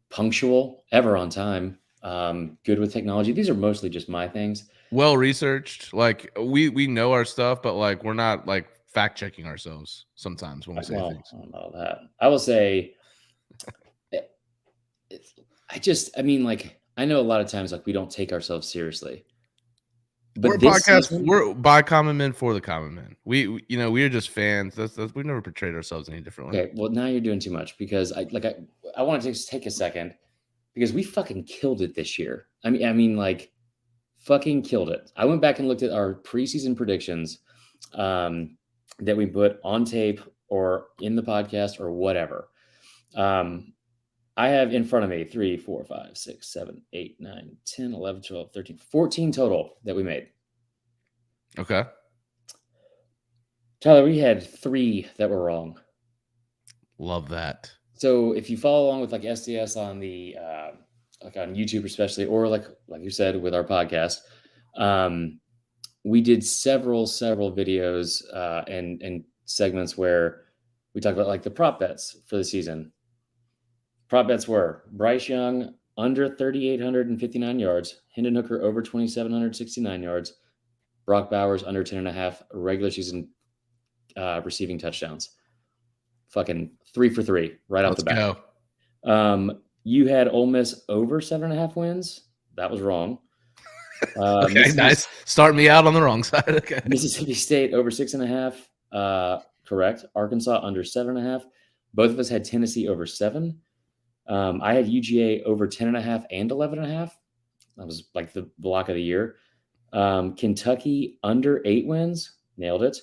punctual, ever on time, good with technology. These are mostly just my things.
Well researched. Like we know our stuff, but like we're not like fact checking ourselves sometimes when we say things.
I don't know that. I will say, I mean, like, I know a lot of times, like, we don't take ourselves seriously.
We're a
But this
podcast.
season,
We're by common men for the common men. We we are just fans. That's we've never portrayed ourselves any differently.
okay, well, now you're doing too much because I want to take a second because we fucking killed it this year. I mean, like, fucking killed it. I went back and looked at our preseason predictions that we put on tape or in the podcast or whatever. I have in front of me 3, 4, 5, 6, 7, 8, 9, 10, 11, 12, 13, 14 total that we made.
Okay.
Tyler, we had 3 that were wrong.
Love that.
So if you follow along with like SDS on the like on YouTube especially, or like you said with our podcast, we did several videos and segments where we talked about like the prop bets for the season. Prop bets were Bryce Young under 3,859 yards, Hendon Hooker over 2,769 yards, Brock Bowers under 10.5 regular season receiving touchdowns. Fucking 3 for 3 right off the bat.
Go.
You had Ole Miss over 7.5 wins. That was wrong.
Okay, nice. Start me out on the wrong side. Okay.
Mississippi State over 6.5. Correct. Arkansas under 7.5. Both of us had Tennessee over 7. I had UGA over 10.5 and 11.5. That was like the block of the year. Kentucky under 8 wins. Nailed it.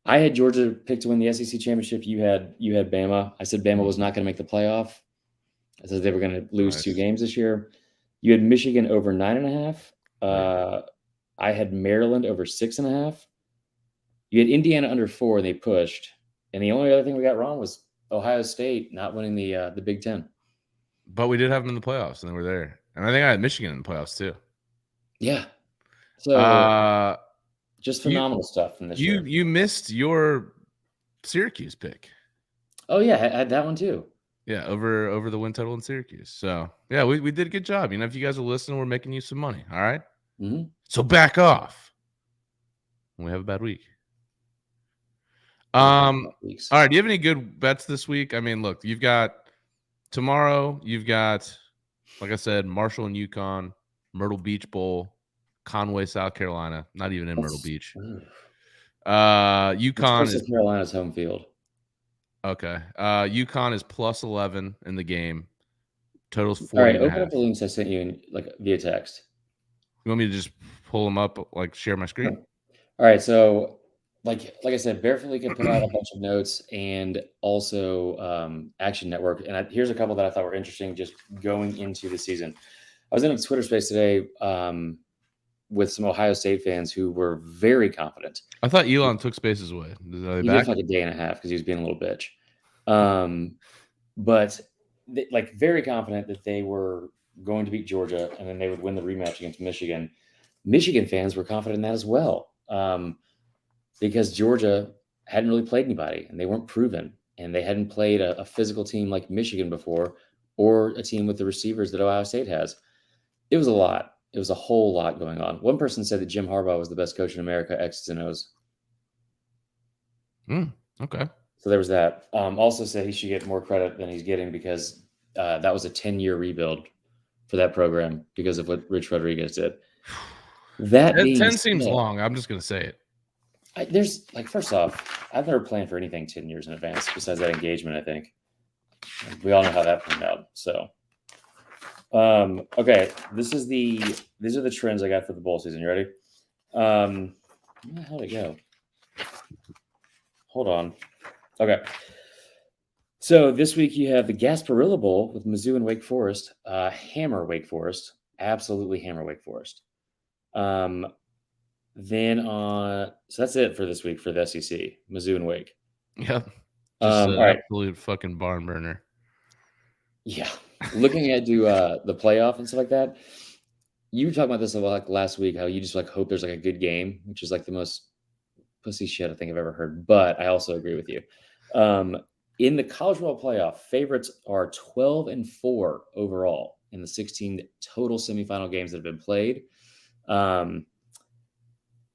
I had Georgia picked to win the SEC championship. You had Bama. I said Bama was not going to make the playoff. I said they were going to lose 2 games this year. You had Michigan over 9.5. I had Maryland over 6.5. You had Indiana under 4, and they pushed. And the only other thing we got wrong was Ohio State not winning the Big Ten.
But we did have them in the playoffs, and they were there. And I think I had Michigan in the playoffs too.
Yeah. So just phenomenal stuff from this year.
You missed your Syracuse pick.
Oh yeah, I had that one too.
Yeah, over the win total in Syracuse. So yeah, we did a good job. You know, if you guys are listening, we're making you some money. All right.
Mm-hmm.
So back off when we have a bad week. All right. Do you have any good bets this week? I mean, look, you've got tomorrow. You've got, like I said, Marshall and UConn, Myrtle Beach Bowl, Conway, South Carolina. Not even in Myrtle Beach. UConn is
Carolina's home field.
Okay. UConn is plus 11 in the game. Total's 40.
All right, open up the links I sent you via text.
You want me to just pull them up, like share my screen?
All right. So, like I said, Barefoot League can put out a bunch of notes, and also Action Network. And here's a couple that I thought were interesting just going into the season. I was in a Twitter space today with some Ohio State fans who were very confident.
I thought Elon took spaces away.
He did for like a day and a half because he was being a little bitch. But very confident that they were going to beat Georgia and then they would win the rematch against Michigan. Michigan fans were confident in that as well because Georgia hadn't really played anybody and they weren't proven and they hadn't played a physical team like Michigan before or a team with the receivers that Ohio State has. It was a lot. It was a whole lot going on. One person said that Jim Harbaugh was the best coach in America, X's and O's.
Okay.
So there was that. Also said he should get more credit than he's getting because that was a 10-year rebuild for that program because of what Rich Rodriguez did. That
10 seems long. I'm just going to say it.
First off, I've never planned for anything 10 years in advance besides that engagement, I think. We all know how that turned out. So, okay, these are the trends I got for the bowl season. You ready? Where the hell did it go? Hold on. Okay. So this week you have the Gasparilla Bowl with Mizzou and Wake Forest. Hammer Wake Forest. Absolutely hammer Wake Forest. So that's it for this week for the SEC. Mizzou and Wake.
Yep. Just an absolute fucking barn burner.
Yeah. Looking at the playoff and stuff like that. You were talking about this last week, how you just hope there's a good game, which is the most pussy shit I think I've ever heard. But I also agree with you. In the college football playoff, favorites are 12-4 overall in the 16 total semifinal games that have been played.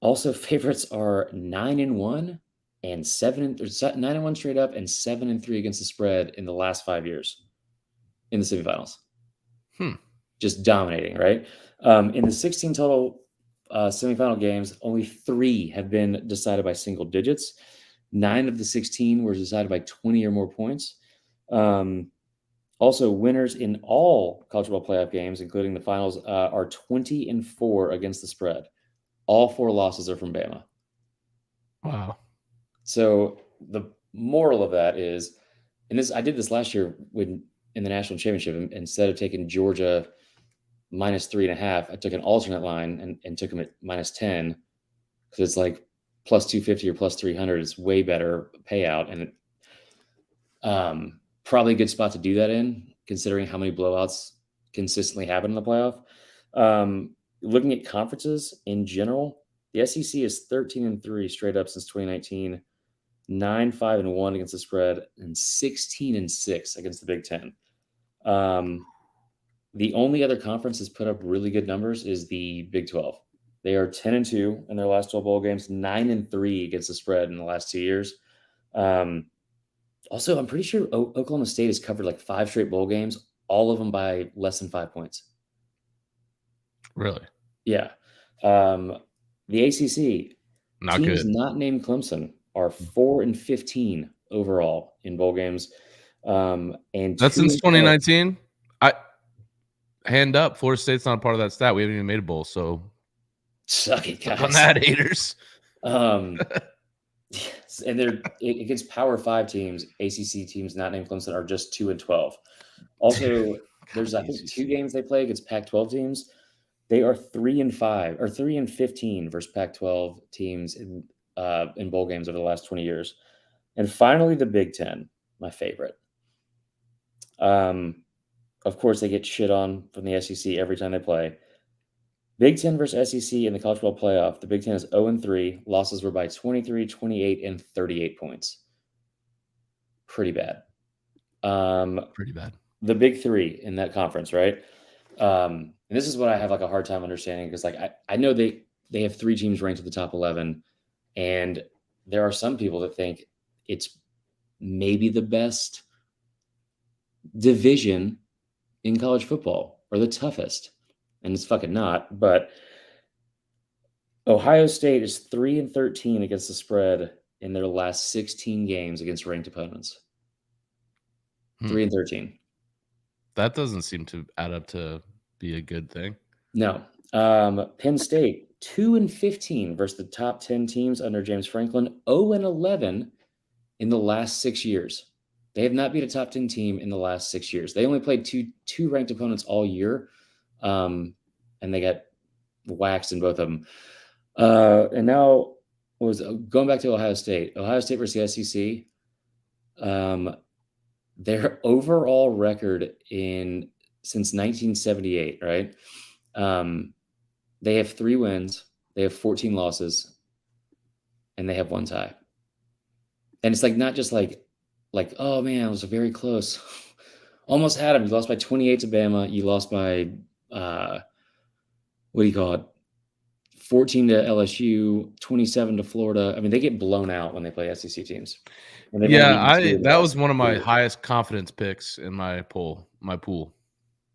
Also, favorites are 9-1 and 9-1 straight up, and 7-3 against the spread in the last 5 years in the semifinals. Just dominating, right? In the 16 total semifinal games, only 3 have been decided by single digits. 9 of the 16 were decided by 20 or more points. Also, winners in all college football playoff games, including the finals, are 20-4 against the spread. All 4 losses are from Bama.
Wow.
So the moral of that is, and this I did this last year in the national championship. Instead of taking Georgia -3.5, I took an alternate line and took them at -10 because it's like plus 250 or plus 300. It's way better payout, and probably a good spot to do that in, considering how many blowouts consistently happen in the playoff. Looking at conferences in general, the SEC is 13-3 straight up since 2019, 9-5-1 against the spread, and 16-6 against the Big Ten. The only other conference that's put up really good numbers is the Big 12. They are 10-2 in their last 12 bowl games, 9-3 against the spread in the last 2 years. Also, I'm pretty sure Oklahoma State has covered like 5 straight bowl games, all of them by less than 5 points.
Really?
Yeah. The ACC,
Not
teams
good.
not named Clemson are 4-15 overall in bowl games. And
That's since
2-12
2019. Hand up, Florida State's not part of that stat. We haven't even made a bowl, so
Suck it, guys.
on that, haters.
And they're against Power 5 teams. ACC teams not named Clemson are just 2-12. Also, there's I think 2 games they play against Pac-12 teams. They are 3-5 or 3-15 versus Pac-12 teams in bowl games over the last 20 years. And finally, the Big Ten, my favorite. Of course, they get shit on from the SEC every time they play. Big Ten versus SEC in the college football playoff. The Big Ten is 0-3. Losses were by 23, 28, and 38 points. Pretty bad.
Pretty bad.
The big 3 in that conference, right? And this is what I have like a hard time understanding, because like I know they have 3 teams ranked at the top 11, and there are some people that think it's maybe the best division in college football, or the toughest, and it's fucking not. But Ohio State is 3-13 against the spread in their last 16 games against ranked opponents. 3-13.
That doesn't seem to add up to be a good thing.
No. Penn State 2-15 versus the top 10 teams under James Franklin. 0-11 in the last 6 years. They have not beat a top 10 team in the last 6 years. They only played two ranked opponents all year, and they got waxed in both of them. And now going back to Ohio State. Ohio State versus the SEC. Their overall record since 1978, right? They have 3 wins, they have 14 losses, and they have 1 tie. And it's like not just like, oh man, it was very close. Almost had him. You lost by 28 to Bama. You lost by what do you call it? 14 to LSU, 27 to Florida. I mean, they get blown out when they play SEC teams.
That was one of my highest confidence picks in my pool.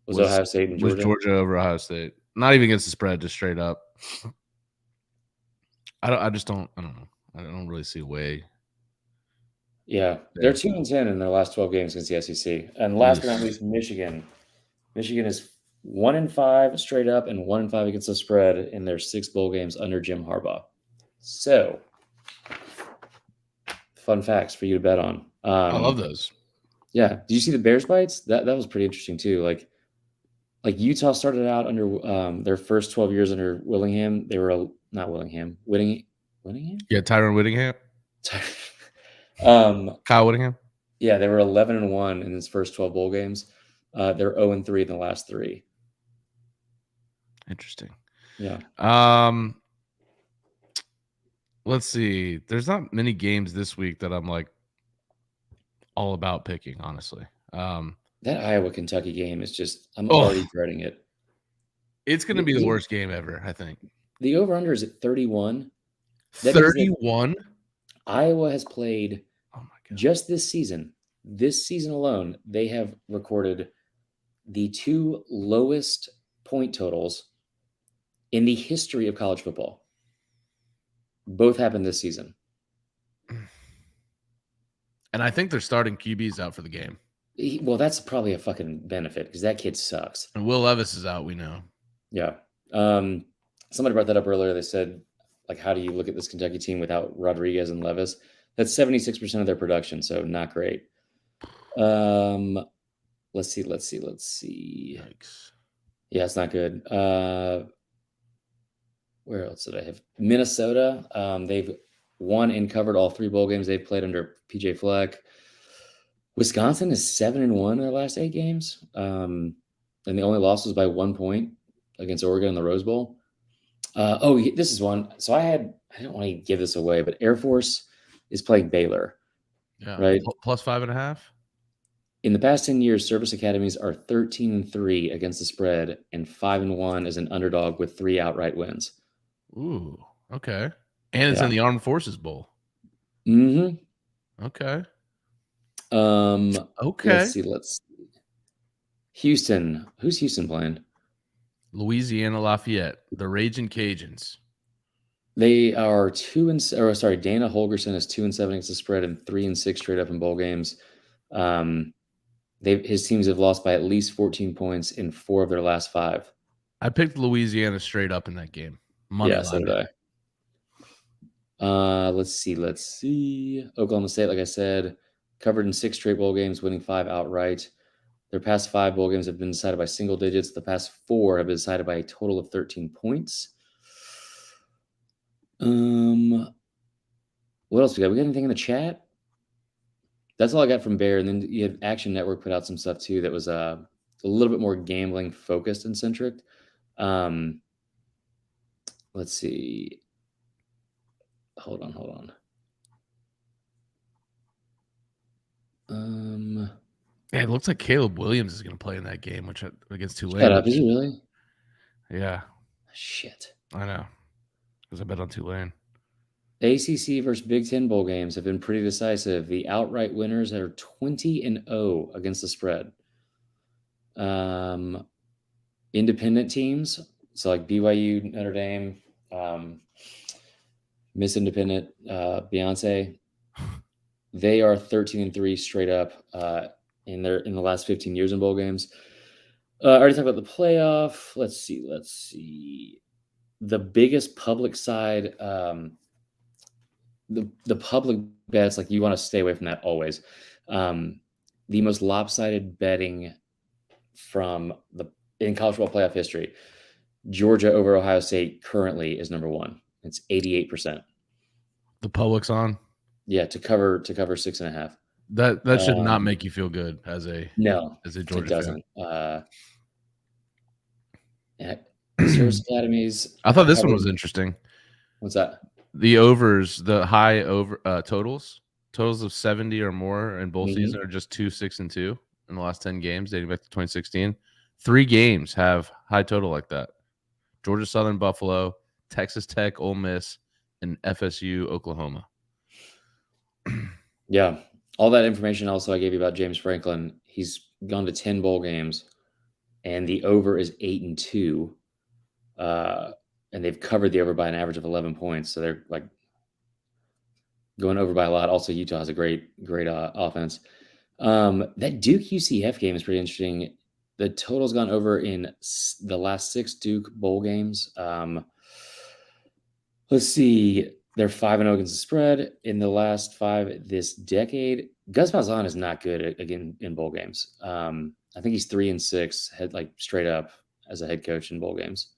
Was Ohio State and Georgia?
Was Georgia over Ohio State. Not even against the spread, just straight up. I don't know. I don't really see a way.
Yeah. They're 2-10 in their last 12 games against the SEC. And last but not least, Michigan. Michigan is 1-5 straight up and 1-5 against the spread in their 6 bowl games under Jim Harbaugh. So, fun facts for you to bet on.
I love those.
Yeah. Did you see the Bears bites? That was pretty interesting too. Like Utah started out under their first 12 years under Willingham. They were not Willingham. Whittingham?
Yeah, Tyron Whittingham. Kyle Whittingham.
Yeah, they were 11-1 in his first 12 bowl games. They're 0-3 in the last 3.
Interesting.
Yeah.
Let's see. There's not many games this week that I'm like all about picking, honestly.
That Iowa-Kentucky game is just, I'm already dreading it.
It's going to be the worst game ever, I think.
The over-under is at 31.
31?
Iowa has played
Oh my god.
just this season alone, they have recorded the 2 lowest point totals in the history of college football. Both happened this season.
And I think they're starting QBs out for the game.
Well, that's probably a fucking benefit because that kid sucks.
And Will Levis is out, we know.
Yeah. Somebody brought that up earlier. They said, like, how do you look at this Kentucky team without Rodriguez and Levis? That's 76% of their production, so not great. Let's see.
Yikes.
Yeah, it's not good. Where else did I have? Minnesota. They've won and covered all 3 bowl games they've played under PJ Fleck. Wisconsin is 7-1 in their last 8 games. And the only loss was by 1 point against Oregon in the Rose Bowl. This is one. So I don't want to give this away, but Air Force is playing Baylor.
Yeah.
Right.
Plus 5.5.
In the past 10 years, service academies are 13-3 against the spread and 5-1 as an underdog with 3 outright wins.
Ooh, okay. And it's in the Armed Forces Bowl.
Mm-hmm.
Okay.
Okay. Let's see. Houston. Who's Houston playing?
Louisiana Lafayette, the Raging Cajuns.
They are 2-7. Dana Holgerson is 2-7 against the spread and 3-6 straight up in bowl games. His teams have lost by at least 14 points in 4 of their last 5.
I picked Louisiana straight up in that game.
Yeah, so did I. Let's see. Oklahoma State, like I said, covered in 6 straight bowl games, winning 5 outright. Their past 5 bowl games have been decided by single digits. The past 4 have been decided by a total of 13 points. What else we got? We got anything in the chat? That's all I got from Bear. And then you have Action Network put out some stuff too that was a little bit more gambling focused and centric. Let's see. Hold on.
Yeah, it looks like Caleb Williams is going to play in that game, against Tulane.
Shut up! Is he really?
Yeah.
Shit.
I know, because I bet on Tulane.
ACC versus Big Ten bowl games have been pretty decisive. The outright winners are 20-0 against the spread. Independent teams, so like BYU, Notre Dame, Miss Independent, Beyonce, they are 13-3 straight up in the last 15 years in bowl games. I already talked about the playoff. Let's see. The biggest public side, the public bets, like you want to stay away from that always. The most lopsided betting in college football playoff history, Georgia over Ohio State currently is number 1. It's 88%.
The public's on.
Yeah, to cover 6.5.
That should not make you feel good as a Georgia
it doesn't.
fan.
Service academies.
I thought this one was interesting.
What's that?
The overs, the high over totals of 70 or more in bowl season are just 2, 6, and 2 in the last 10 games dating back to 2016. 3 games have high total like that: Georgia Southern, Buffalo, Texas Tech, Ole Miss, and FSU, Oklahoma.
Yeah, all that information also I gave you about James Franklin. He's gone to 10 bowl games, and the over is 8-2. And they've covered the over by an average of 11 points. So they're like going over by a lot. Also, Utah has a great offense. That Duke UCF game is pretty interesting. The total's gone over in the last 6 Duke bowl games. Let's see. They're 5-0 against the spread in the last 5 this decade. Gus Malzahn is not good again in bowl games. I think he's 3-6 straight up as a head coach in bowl games.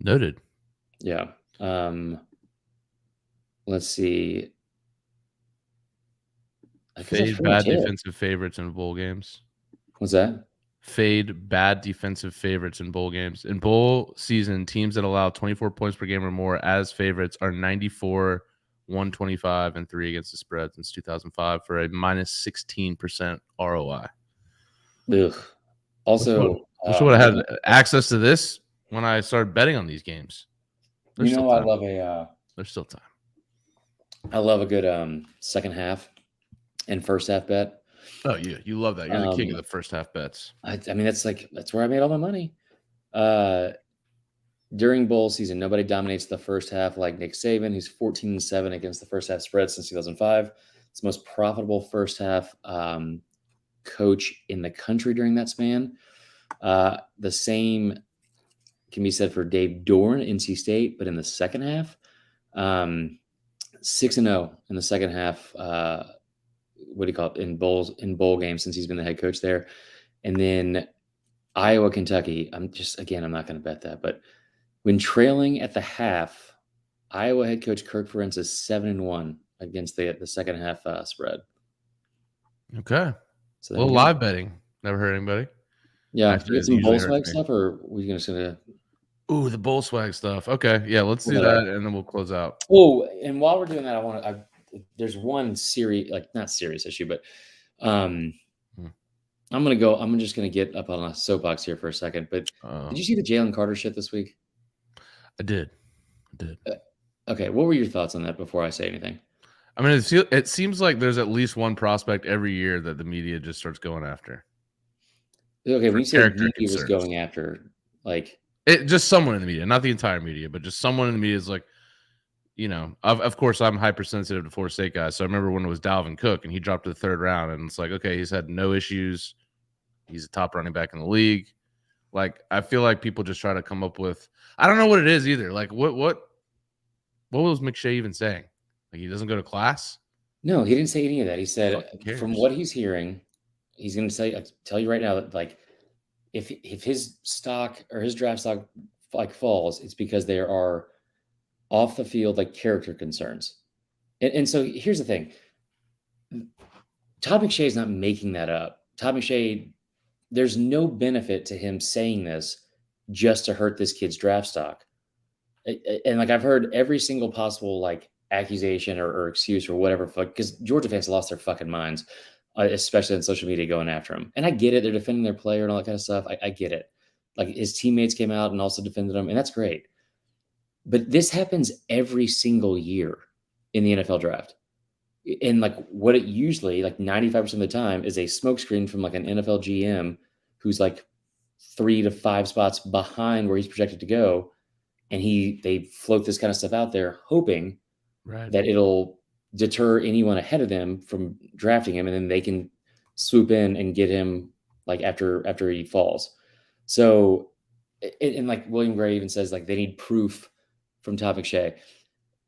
Noted.
Yeah. Let's see.
Fade bad defensive favorites in bowl games.
What's that?
Fade bad defensive favorites in bowl games. In bowl season, teams that allow 24 points per game or more as favorites are 94, 125, and 3 against the spread since 2005 for a minus 16% ROI.
Ugh. Also,
I wish I would have had access to this when I started betting on these games.
I love
There's still time.
I love a good second half and first half bet.
Oh, yeah, you love that. You're the king of the first half bets.
I mean, that's where I made all my money. During bowl season, nobody dominates the first half like Nick Saban, who's 14-7 against the first half spread since 2005. It's the most profitable first half coach in the country during that span. The same can be said for Dave Dorn, NC State, but in the second half, 6-0 in the second half. What do you call it in bowl games since he's been the head coach there, and then Iowa, Kentucky. I'm not going to bet that, but when trailing at the half, Iowa head coach Kirk Ferentz is 7-1 against the second half spread.
Okay. So well, live betting. Never heard anybody.
Yeah. Actually, you get some bowl swag stuff, or are we just gonna?
Ooh, the bowl swag stuff. Okay, yeah, let's do that, and then we'll close out.
Oh, and while we're doing that, there's one not serious issue, but I'm just gonna get up on a soapbox here for a second. But did you see the Jalen Carter shit this week?
I did.
Okay, what were your thoughts on that before I say anything?
I mean, it seems like there's at least one prospect every year that the media just starts going after.
Okay, when you say the media was going after, like
just someone in the media, not the entire media, but just someone in the media is like, of course I'm hypersensitive to Florida State guys. So I remember when it was Dalvin Cook and he dropped to the third round, and it's like, okay, he's had no issues. He's a top running back in the league. Like, I feel like people just try to come up with, I don't know what it is either. Like, what was McShay even saying? Like, he doesn't go to class?
No, he didn't say any of that. He said, from what he's hearing, he's going to tell you right now that, like, if his stock or his draft stock like falls, it's because there are off the field like character concerns. And so here's the thing. Todd McShay is not making that up. Todd McShay, there's no benefit to him saying this just to hurt this kid's draft stock. And like, I've heard every single possible like accusation or excuse or whatever, because Georgia fans lost their fucking minds, especially on social media going after him. And I get it. They're defending their player and all that kind of stuff. I get it. Like, his teammates came out and also defended him, and that's great. But this happens every single year in the NFL draft. And like, what it usually, like 95% of the time, is a smokescreen from like an NFL GM who's like 3 to 5 spots behind where he's projected to go. And they float this kind of stuff out there, hoping that it'll deter anyone ahead of them from drafting him, and then they can swoop in and get him like after he falls. So, and like William Gray even says, like, they need proof from Todd McShay.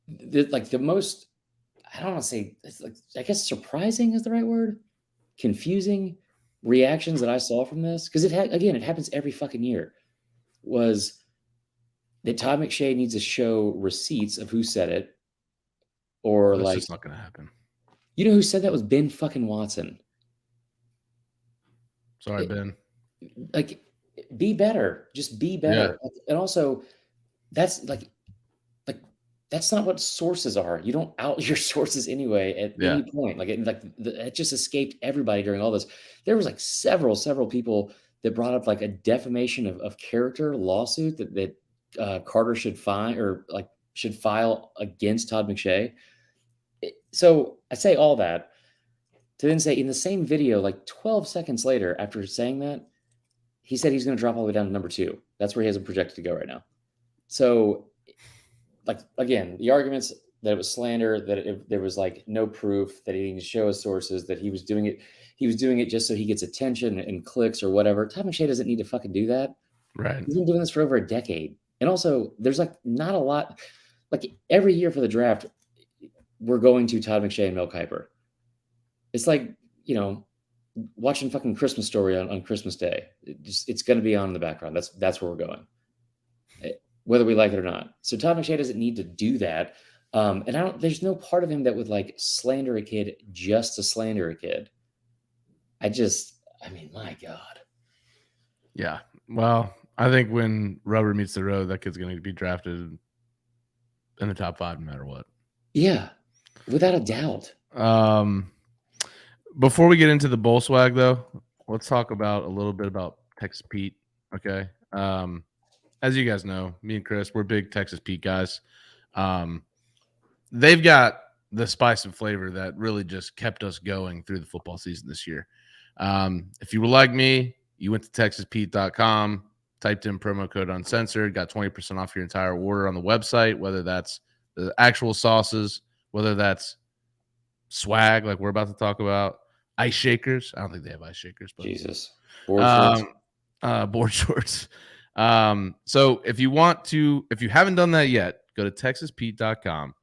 The most, I don't want to say, it's like, I guess surprising is the right word, confusing reactions that I saw from this, because it happens every fucking year, was that Todd McShay needs to show receipts of who said it, or
that's
like,
just not going to happen.
You know who said that was Ben fucking Watson.
Sorry, Ben.
Like, be better. Just be better. Yeah. And also, that's that's not what sources are. You don't out your sources anyway at any point. Like, it just escaped everybody during all this. There was like several people that brought up like a defamation of character lawsuit that Carter should file against Todd McShay. So I say all that to then say, in the same video, like 12 seconds later, after saying that, he said he's going to drop all the way down to number 2. That's where he has him projected to go right now. So, like, again, the arguments that it was slander, that there was like no proof, that he didn't show his sources, that he was doing it just so he gets attention and clicks or whatever. Todd McShay doesn't need to fucking do that.
Right.
He's been doing this for over a decade. And also, there's like not a lot, like every year for the draft, we're going to Todd McShay and Mel Kiper. It's like, watching fucking Christmas Story on Christmas Day. It's going to be on in the background. That's where we're going, whether we like it or not. So Todd McShay doesn't need to do that. And there's no part of him that would like slander a kid just to slander a kid. I mean, my God.
Yeah. Well, I think when rubber meets the road, that kid's going to be drafted in the top 5 no matter what.
Yeah, without a doubt.
Before we get into the bowl swag, though, let's talk about a little bit about Texas Pete. Okay. As you guys know, me and Chris, we're big Texas Pete guys. They've got the spice and flavor that really just kept us going through the football season this year. If you were like me, you went to TexasPete.com, typed in promo code Uncensored, got 20% off your entire order on the website, whether that's the actual sauces, whether that's swag like we're about to talk about, ice shakers. I don't think they have ice shakers, but
Jesus. Board shorts.
board shorts. So if you haven't done that yet, go to TexasPete.com,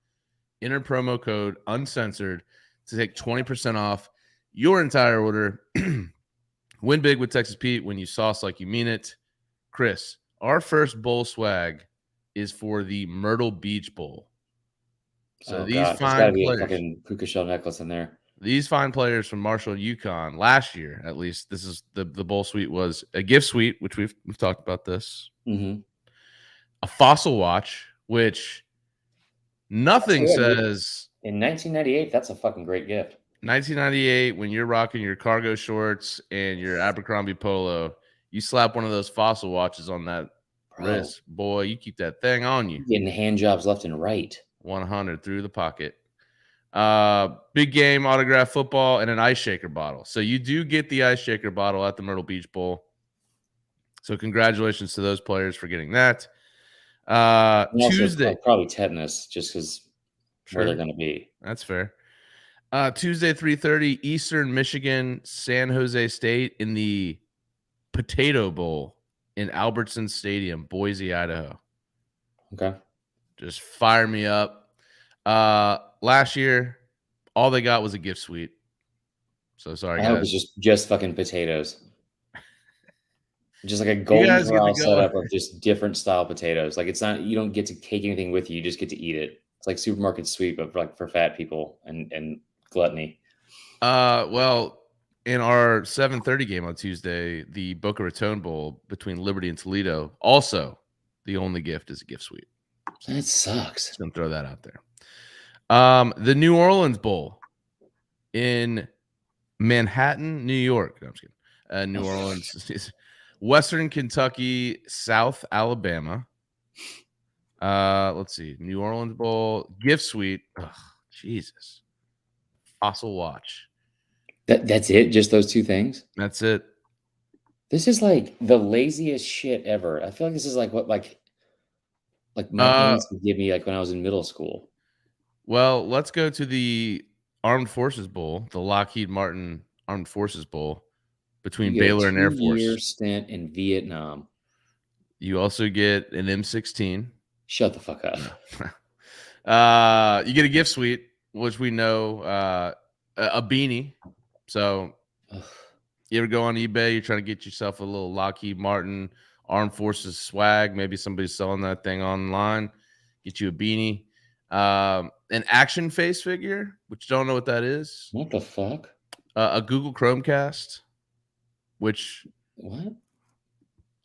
enter promo code Uncensored to take 20% off your entire order. Win big with Texas Pete when you sauce like you mean it. Chris, our first bowl swag is for the Myrtle Beach Bowl. So these
God, there's got to
fine
be a
players,
fucking puka shell necklace in there.
these fine players from Marshall, Yukon, last year at least. This is the bowl suite was a gift suite, which we've talked about this.
Mm-hmm.
A fossil watch, which nothing says.
In 1998, that's a fucking great gift.
1998, when you're rocking your cargo shorts and your Abercrombie polo, you slap one of those fossil watches on that wrist, boy, you keep that thing on you.
Getting hand jobs left and right.
100 through the pocket. Big game, autograph football, and an ice shaker bottle. So you do get the ice shaker bottle at the Myrtle Beach Bowl. So congratulations to those players for getting that. Tuesday,
probably tetanus, just because where they're going to be.
That's fair. Tuesday, 3:30, Eastern Michigan, San Jose State in the Potato Bowl in Albertson Stadium, Boise, Idaho.
Okay.
Just fire me up. Last year, all they got was a gift suite. So sorry,
I
guys.
hope it's just fucking potatoes. Just like a golden corral setup of just different style potatoes. Like it's not, you don't get to take anything with you. You just get to eat it. It's like supermarket sweep of like for fat people and gluttony.
Well, in our 7:30 game on Tuesday, the Boca Raton Bowl between Liberty and Toledo, also the only gift is a gift suite.
That sucks.
Just gonna throw that out there. The New Orleans Bowl in Manhattan, New York. No, I'm just kidding. New Orleans, Western Kentucky, South Alabama. Let's see. New Orleans Bowl gift suite. Ugh, Jesus. Fossil watch.
That's it? Just those two things?
That's it.
This is like the laziest shit ever. I feel like this is like what like my parents would give me like when I was in middle school.
Well, let's go to the Armed Forces Bowl, the Lockheed Martin Armed Forces Bowl between Baylor and Air Force.
2-year stint in Vietnam.
You also get an M16.
Shut the fuck up.
You get a gift suite, which we know, a beanie. So you ever go on eBay, you're trying to get yourself a little Lockheed Martin Armed Forces swag. Maybe somebody's selling that thing online. Get you a beanie. An action face figure, which don't know what that is.
What the fuck?
A Google Chromecast, which
what?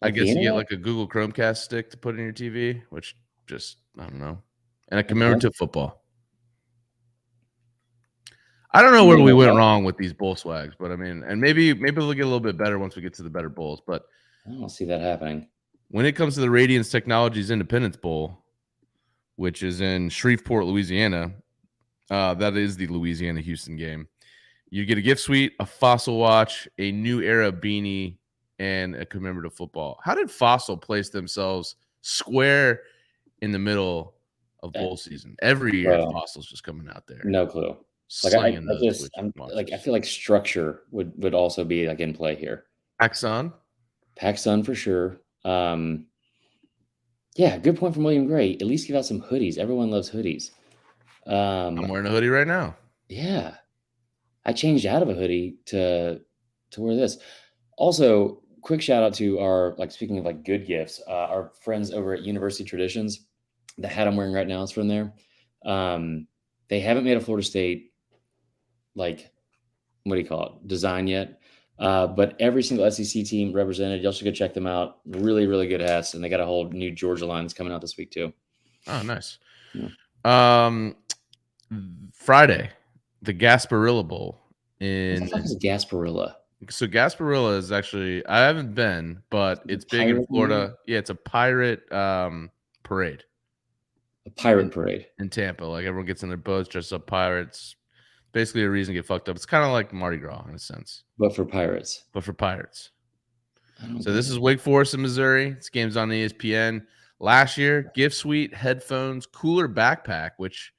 I guess you get like a Google Chromecast stick to put in your TV, which just I don't know. And a commemorative football. I don't know where we went wrong with these bowl swags, but I mean, and maybe they'll get a little bit better once we get to the better bowls. But
I don't see that happening.
When it comes to the Radiance Technologies Independence Bowl, which is in Shreveport, Louisiana, that is the Louisiana-Houston game. You get a gift suite, a Fossil watch, a New Era beanie, and a commemorative football. How did Fossil place themselves square in the middle of bowl season? Every year, Fossil's just coming out there.
No clue. Like I feel like structure would also be like in play here.
PacSun
for sure. Yeah, good point from William Gray. At least give out some hoodies. Everyone loves hoodies.
I'm wearing a hoodie right now.
Yeah, I changed out of a hoodie to wear this. Also, quick shout out to our speaking of good gifts, our friends over at University Traditions. The hat I'm wearing right now is from there. They haven't made a Florida State design yet. But every single SEC team represented. Y'all should go check them out. Really, really good hats, and they got a whole new Georgia lines coming out this week too.
Oh, nice. Yeah. Friday, the Gasparilla Bowl
What the fuck is a Gasparilla?
So Gasparilla is actually I haven't been, but it's big in Florida. Yeah, it's a pirate parade.
A pirate parade
in Tampa. Like everyone gets in their boats, dressed up pirates. Basically, a reason to get fucked up. It's kind of like Mardi Gras in a sense,
but for pirates.
but for pirates.
I don't
So
get
this is
it.
Wake Forest in Missouri. This game's on ESPN. Last year, gift suite, headphones, cooler backpack, which,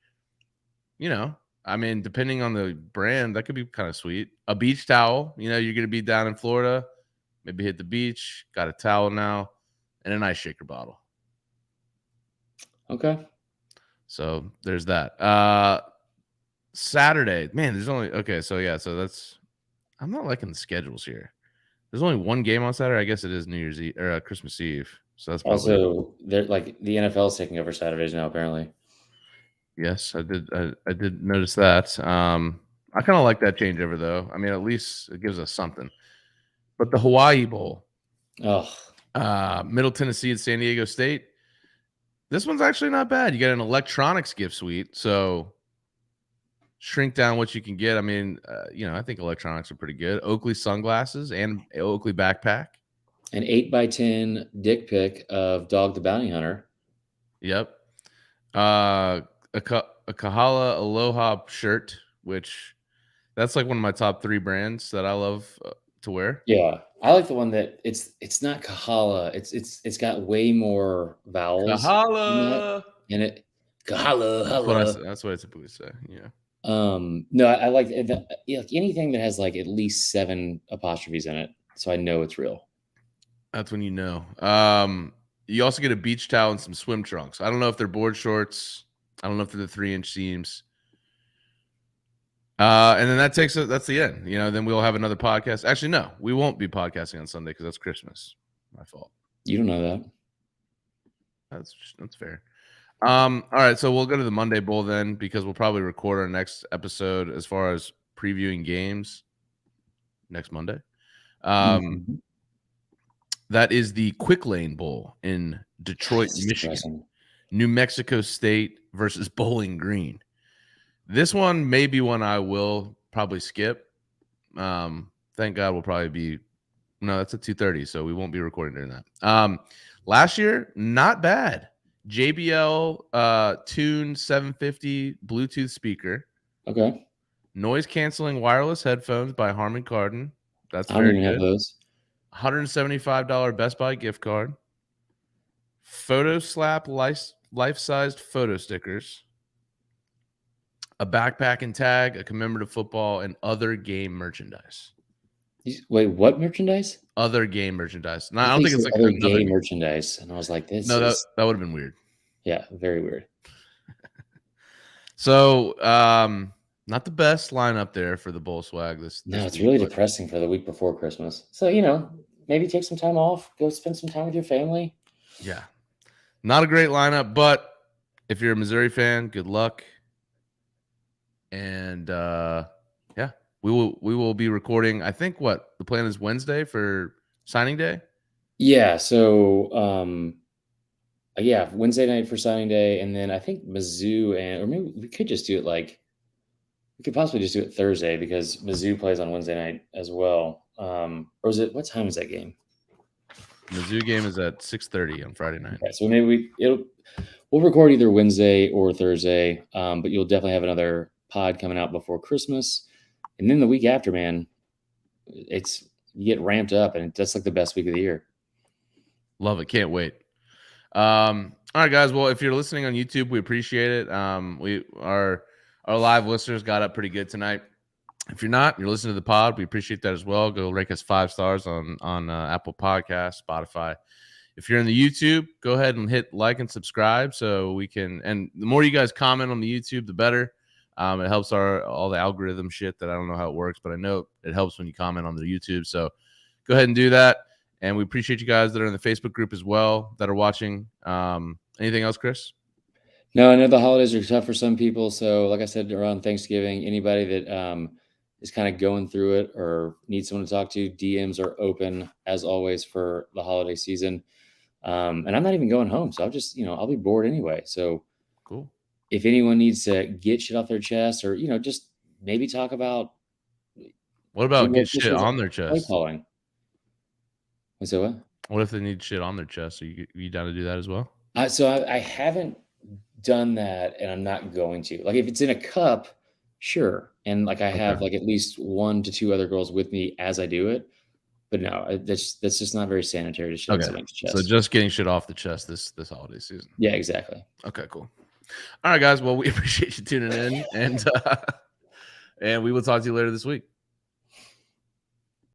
I mean, depending on the brand, that could be kind of sweet. A beach towel. You're going to be down in Florida, maybe hit the beach, got a towel now, and an ice shaker bottle.
Okay.
So there's that. Saturday, man, there's only so that's I'm not liking the schedules here. There's only one game on Saturday. I guess it is New Year's Eve or Christmas Eve. So that's probably
Also, they're like the NFL is taking over Saturdays now, apparently.
yes, I did. I did notice that. I kind of like that changeover though. I mean, at least it gives us something. But the Hawaii Bowl,
Oh,
Middle Tennessee and San Diego State. This one's actually not bad. You get an electronics gift suite, so shrink down what you can get. I mean, I think electronics are pretty good. Oakley sunglasses and Oakley backpack.
an 8x10 dick pic of Dog the Bounty Hunter.
Yep. A Kahala Aloha shirt, which that's like one of my top 3 brands that I love to wear.
Yeah, I like the one that it's not Kahala. It's got way more vowels in that,
Kahala.
and it Kahala hala.
That's what I typically say. Yeah.
No, I like like anything that has like at least 7 apostrophes in it, so I know it's real.
That's when you know. You also get a beach towel and some swim trunks. I don't know if they're board shorts. I don't know if they're the 3-inch seams. And then that's the end. Then we'll have another podcast. Actually, no, we won't be podcasting on Sunday because that's Christmas. My fault.
You don't know that.
That's fair. All right, so we'll go to the Monday Bowl then because we'll probably record our next episode as far as previewing games next Monday. That is the Quick Lane Bowl in Detroit, Michigan.
Depressing.
New Mexico State versus Bowling Green. This one may be one I will probably skip. Thank God we'll probably be – no, that's at 2:30, so we won't be recording during that. Last year, not bad. JBL Tune 750 Bluetooth speaker.
Okay.
Noise-canceling wireless headphones by Harman Kardon. That's
I don't
very
even
good.
have those.
$175 Best Buy gift card. Photo Slap life-sized photo stickers. A backpack and tag, a commemorative football, and other game merchandise.
Wait, what merchandise?
Other game merchandise. No, I don't think it's like
other
another
game merchandise. And I was like, this
No,
is
that would have been weird.
yeah, very weird.
So, not the best lineup there for the bowl swag.
No, it's really depressing for the week before Christmas. So, maybe take some time off, go spend some time with your family.
Yeah. Not a great lineup, but if you're a Missouri fan, good luck. And yeah, we will be recording. I think the plan is Wednesday for signing day.
Yeah. So, Wednesday night for signing day, and then I think Mizzou or maybe we could just do it we could possibly just do it Thursday because Mizzou plays on Wednesday night as well. Or is it? What time is that game?
Mizzou game is at 6:30 on Friday night.
Okay, so maybe we'll record either Wednesday or Thursday, but you'll definitely have another pod coming out before Christmas, and then the week after, man, you get ramped up, and that's like the best week of the year.
Love it, can't wait. All right, guys. Well, if you're listening on YouTube, we appreciate it. Our live listeners got up pretty good tonight. If you're not, you're listening to the pod, we appreciate that as well. Go rank us 5 stars on Apple Podcasts, Spotify. If you're in the YouTube, go ahead and hit like and subscribe so we can. And the more you guys comment on the YouTube, the better. It helps all the algorithm shit that I don't know how it works, but I know it helps when you comment on the YouTube. So go ahead and do that. And we appreciate you guys that are in the Facebook group as well that are watching. Anything else, Chris?
No, I know the holidays are tough for some people. So, like I said, around Thanksgiving, anybody that is kind of going through it or needs someone to talk to, DMs are open as always for the holiday season. And I'm not even going home, so I'll be bored anyway. So,
cool.
If anyone needs to get shit off their chest, or just maybe talk about
what about get shit on their chest?
Calling. So what?
What if they need shit on their chest? Are you down to do that as well?
So I haven't done that, and I'm not going to. Like, if it's in a cup, sure. And like I have like at least 1 to 2 other girls with me as I do it. But no, that's just not very sanitary to shed something's chest.
So just getting shit off the chest this holiday season.
Yeah, exactly.
Okay, cool. All right, guys. Well, we appreciate you tuning in, and we will talk to you later this week.